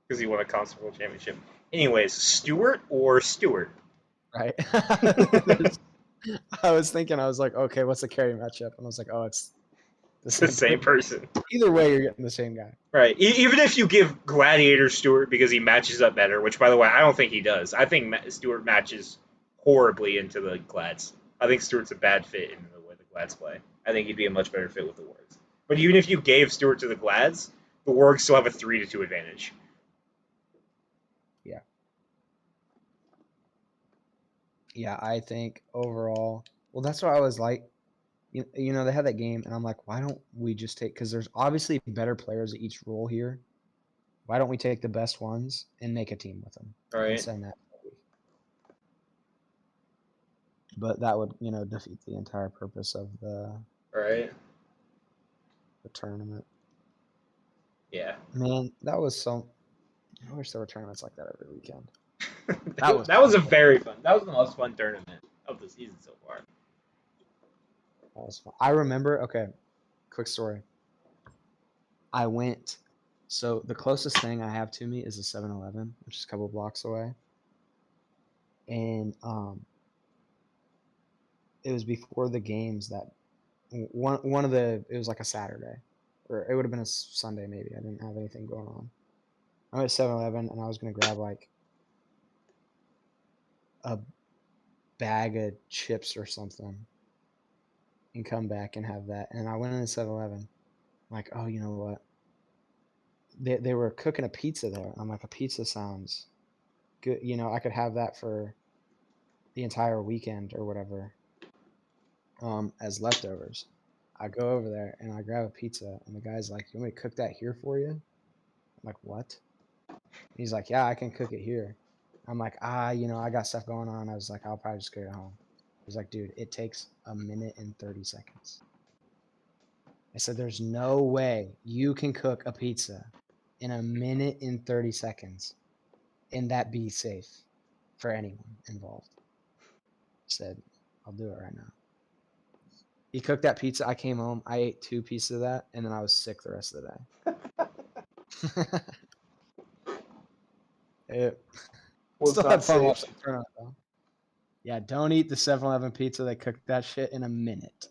Because he won a console world championship. Anyways, Stewart or Stewart? that. Right. I was thinking, I was like, okay, what's the carry matchup? And I was like, oh, it's the It's the same same person. person. Either way, you're getting the same guy. Right. Even if you give Gladiator Stewart because he matches up better, which by the way I don't think he does. I think Stewart matches horribly into the Glads. I think Stewart's a bad fit in the way the Glads play. I think he'd be a much better fit with the Wargs. But even if you gave Stewart to the Glads, the Wargs still have a 3-2 advantage. Yeah. Yeah, I think overall, well, that's what I was like. They had that game, and I'm like, why don't we just take? Because there's obviously better players at each role here. Why don't we take the best ones and make a team with them All and right. send that? But that would, defeat the entire purpose of All right. the tournament. Yeah. Man, that was so. I wish there were tournaments like that every weekend. That was a very fun. That was the most fun tournament of the season so far. That was fun. I remember. Okay, quick story. I went. So the closest thing I have to me is a 7-Eleven, which is a couple blocks away, and it was before the games that one of the it was like a Saturday, or it would have been a Sunday maybe. I didn't have anything going on. I'm at 7-Eleven and I was gonna grab like a bag of chips or something and come back and have that. And I went in the 7-Eleven. I'm like, oh, you know what? They were cooking a pizza there. I'm like, a pizza sounds good. You know, I could have that for the entire weekend or whatever, as leftovers. I go over there and I grab a pizza, and the guy's like, "You want me to cook that here for you?" I'm like, "What?" He's like, "Yeah, I can cook it here." I'm like, I got stuff going on. I was like, "I'll probably just cook it home." He's like, "Dude, it takes a minute and 30 seconds." I said, "There's no way you can cook a pizza in a minute and 30 seconds and that be safe for anyone involved." I said, "I'll do it right now." He cooked that pizza. I came home. I ate 2 pieces of that, and then I was sick the rest of the day. It Was still had not fun safe. watching the tournament, though. Yeah, don't eat the 7-Eleven pizza. They cooked that shit in a minute.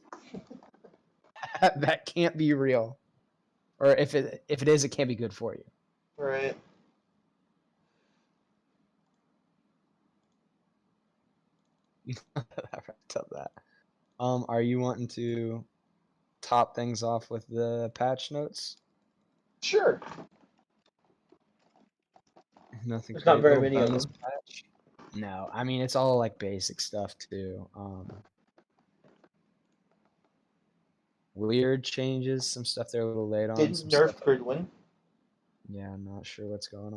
That can't be real. Or if it is, it can't be good for you. Right. I wrapped up that. Are you wanting to top things off with the patch notes? Sure. Nothing There's not crazy. very Little many of bonus them. patch. No, I mean it's all like basic stuff too. Weird changes, some stuff they're a little late on, Didn't some nerf stuff. Pridwin. Yeah, I'm not sure what's going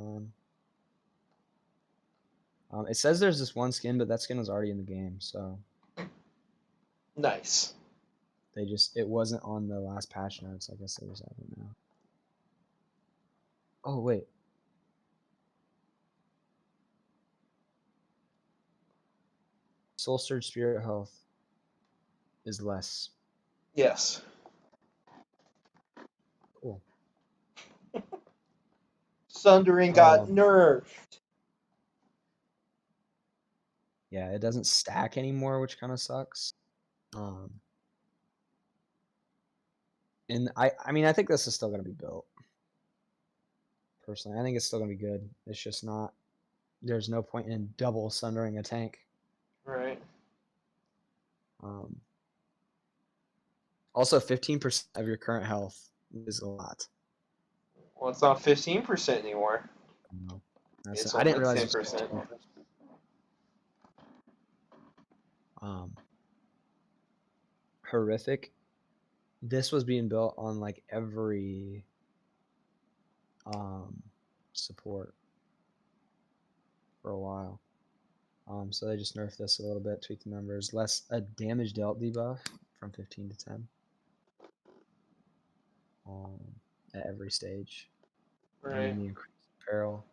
on. It says there's this one skin, but that skin was already in the game, so Nice. it wasn't on the last patch notes. I guess they just have it now. Oh wait, Soul Surge Spirit Health is less. Yes. Cool. Sundering got nerfed. Yeah, it doesn't stack anymore, which kind of sucks. And I mean, I think this is still going to be built. Personally, I think it's still going to be good. It's just not. There's no point in double sundering a tank. Right. Also, 15% of your current health is a lot. Well, it's not 15% anymore. No, It's I didn't only realize it was 10%. 15%. Horrific. This was being built on like every support for a while. So they just nerfed this a little bit, tweaked the numbers. Less a damage dealt debuff from 15 to 10 at every stage. Right. And then the increased peril,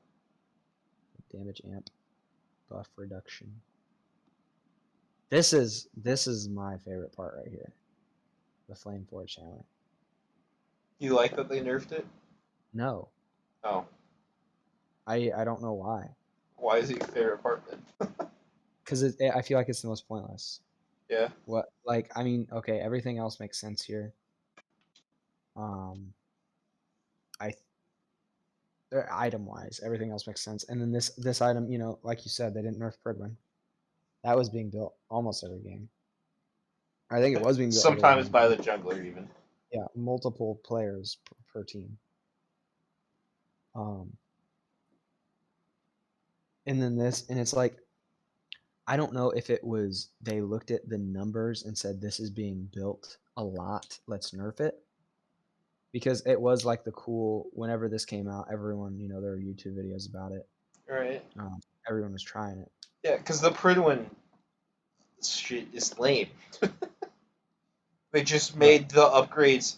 damage amp, buff reduction. This is my favorite part right here. The Flame Forge Hammer. You like that they nerfed it? No. Oh. I don't know why. Why is it your favorite part then? Because I feel like it's the most pointless. Yeah. What, like, I mean, okay, everything else makes sense here. Item wise, everything else makes sense. And then this item, like you said, they didn't nerf Pridwin. That was being built almost every game. I think it was being built every Sometimes game. by the jungler even. Yeah, multiple players per team. And then it's like, I don't know if it was they looked at the numbers and said this is being built a lot, let's nerf it. Because it was like the cool, whenever this came out, everyone, there were YouTube videos about it. Right. Everyone was trying it. Yeah, because the Pridwin shit is lame. They just made the upgrades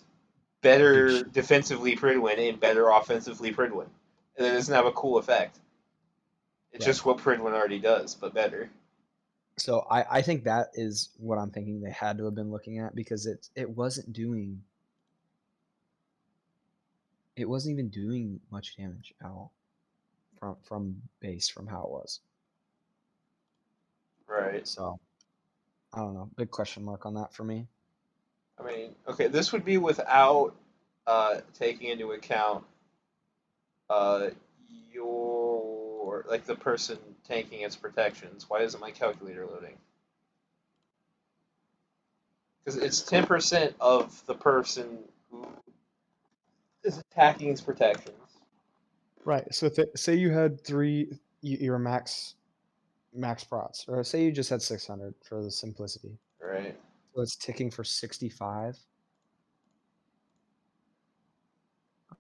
better defensively Pridwin and better offensively Pridwin. And it doesn't have a cool effect. It's Right. just what Pridwin already does, but better. So I think that is what I'm thinking they had to have been looking at, because it wasn't even doing much damage at all from base, from how it was. Right. So I don't know. Big question mark on that for me. I mean, okay, this would be without taking into account uh, your like the person tanking its protections. Why isn't my calculator loading? Because it's 10% of the person who is attacking its protections. Right. So say you had your max prots, or say you just had 600 for the simplicity. Right. So it's ticking for 65.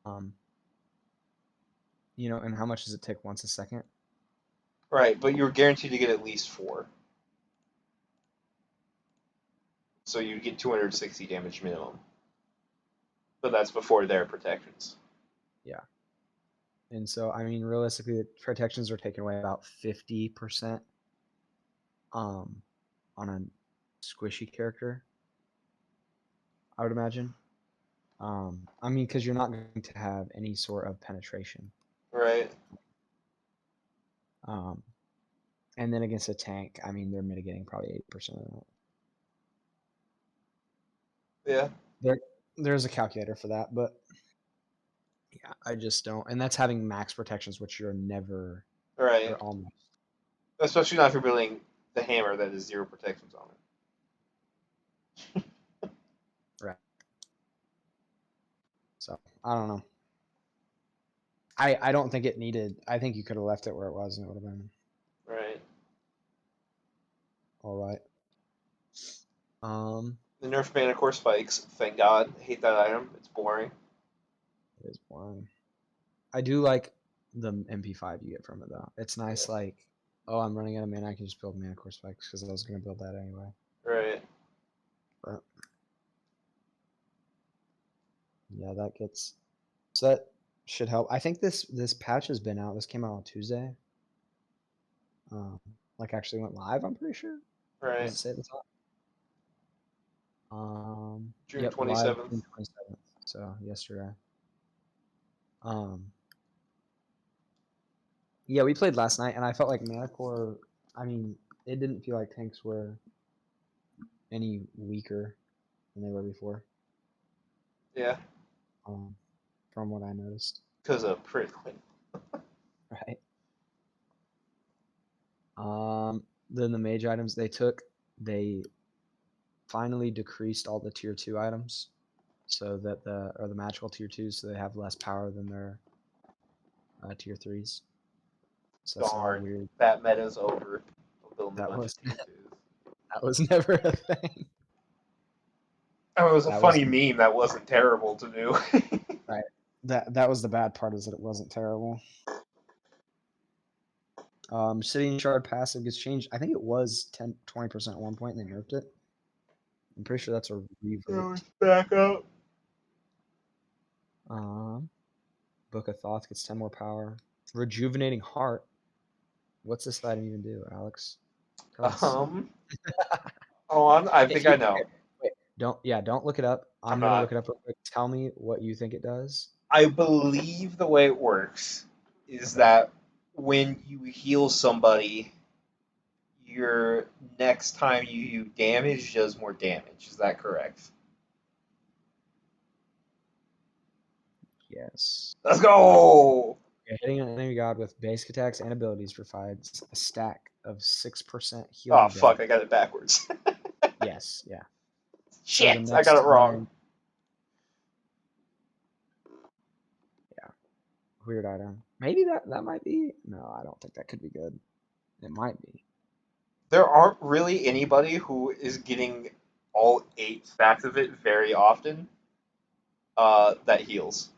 Um, and how much does it tick once a second? Right, but you're guaranteed to get at least 4. So you get 260 damage minimum. But that's before their protections. Yeah. And so, I mean, realistically, the protections are taking away about 50% on a squishy character, I would imagine. I mean, because you're not going to have any sort of penetration. Right. Um, and then against a tank, I mean, they're mitigating probably 80% of that. Yeah. There's a calculator for that, but yeah, I just don't. And that's having max protections, which you're never, Right. or almost. Especially not if you're building the hammer that has 0 protections on it. Right. So I don't know. I don't think it needed. I think you could have left it where it was, and it would have been Right. all right. Um, The nerf Manicore spikes, thank God. I hate that item. It's boring. it is boring. I do like the MP5 you get from it though. It's nice. Yeah. Like, oh, I'm running out of mana. I can just build mana core spikes because I was gonna build that anyway. Right. But yeah, so that should help. I think this patch has been out. This came out on Tuesday. Like actually went live. I'm pretty sure. Does Right. it say at the top? June Yep, live 27th. June 27th. So yesterday. Um, yeah, we played last night, and I felt like Manicore. I mean, it didn't feel like tanks were any weaker than they were before. Yeah. Um, from what I noticed. Because of prickling. Right. Then the mage items they finally decreased all the tier 2 items, so that the magical tier 2s, so they have less power than their tier 3s. So that's not a Darn. weird. That meta's over. I'm building a That bunch was of tier 2s. that was never a thing. Oh, it was a That was funny meme that wasn't terrible to do. right. That was the bad part, is that it wasn't terrible. City Shard passive gets changed. I think it was 20% at one point, and they nerfed it. I'm pretty sure that's a revert. Back up. Book of Thoth gets 10 more power. Rejuvenating Heart. What's this item even do, Alex? Tell us. Hold on. I think I Here, know. wait, don't look it up. I'm I'm gonna look not. it up real quick. Tell me what you think it does. I believe the way it works is Okay. that when you heal somebody, your next time you do damage does more damage. Is that correct? Yes. Let's go! Okay, hitting an enemy god with basic attacks and abilities provides a stack of 6% Oh, healing fuck, damage. I got it backwards. Yes, yeah. So the Shit, I got next it wrong. time, yeah, weird item. Maybe that might be. No, I don't think that could be good. It might be. There aren't really anybody who is getting all 8 stacks of it very often that heals.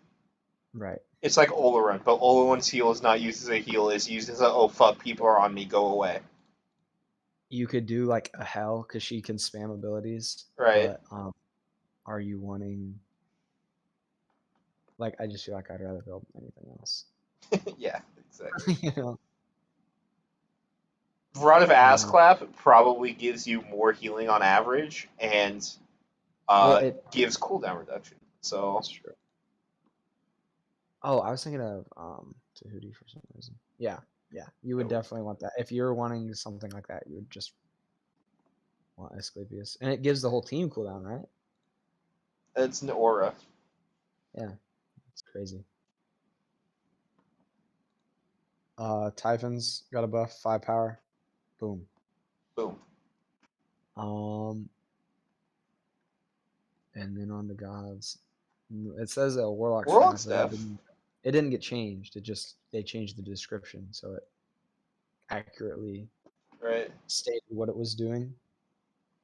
Right. It's like Oleron, but Oleron's heal is not used as a heal, it's used as a, oh fuck, people are on me, go away. You could do like a hell because she can spam abilities, Right. but are you wanting? Like, I just feel like I'd rather build anything else. Yeah, exactly. you know. Rod of Ass Um, Clap probably gives you more healing on average and well, it gives cooldown reduction. So that's true. Oh, I was thinking of Tahuti for some reason. Yeah, yeah. You would definitely want that. If you're wanting something like that, you would just want Asclepius. And it gives the whole team cooldown, right? it's an aura. Yeah. It's crazy. Typhon's got a buff, 5 power. Boom. Boom. And then on the gods. It says a warlock Warlock staff, but staff. it didn't get changed. They changed the description so it accurately Right. stated what it was doing.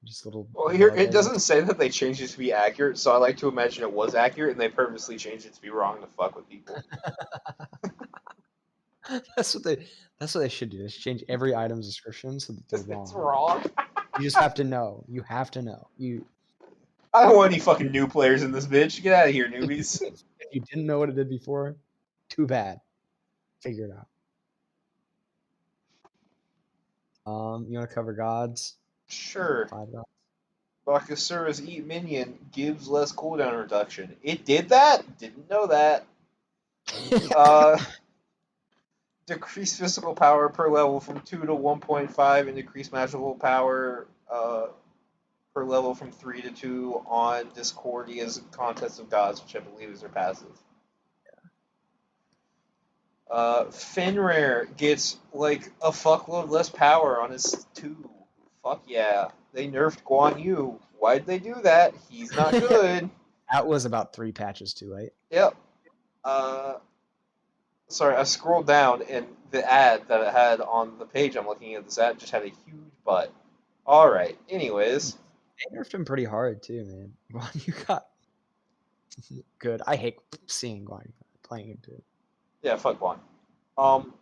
Just a little Well, here bug, it I guess. doesn't say that they changed it to be accurate, so I like to imagine it was accurate, and they purposely changed it to be wrong to fuck with people. That's what they should do. Is change every item's description so that they're It's wrong. wrong. You just have to know. You have to know. I don't want any fucking new players in this bitch. Get out of here, If newbies. you didn't know what it did before, too bad. Figure it out. You want to cover gods? Sure. 5 gods. Bakasura's Eat Minion gives less cooldown reduction. It did that? Didn't know that. Uh, decrease physical power per level from 2 to 1.5, and decrease magical power per level from 3 to 2 on Discordia's Contest of Gods, which I believe is their passive. Fenrir gets like a fuckload less power on his 2. Fuck yeah. They nerfed Guan Yu. Why'd they do that? He's not good. That was about 3 patches too late. Yep. Sorry, I scrolled down and the ad that it had on the page I'm looking at, this ad just had a huge butt. Alright, anyways. They nerfed him pretty hard too, man. Guan Yu got good. I hate seeing Guan Yu playing him too. Yeah, fuck Guan.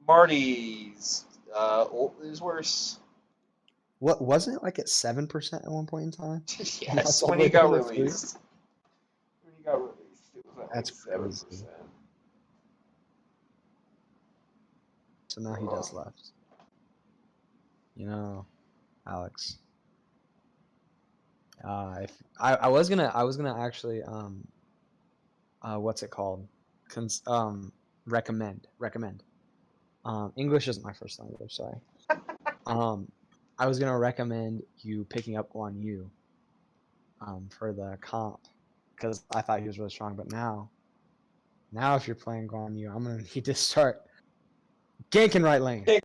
Marty's is worse. What wasn't it like at 7% at one point in time? Yes, all when the he way got down to 3? released. When he got released, it was at That's like crazy. 7%. So now he does left. You know, Alex. If I was gonna actually what's it called? Recommend. English isn't my first language, sorry. I was gonna recommend you picking up Guan Yu for the comp because I thought he was really strong, but now if you're playing Guan Yu, I'm gonna need to start ganking right lane.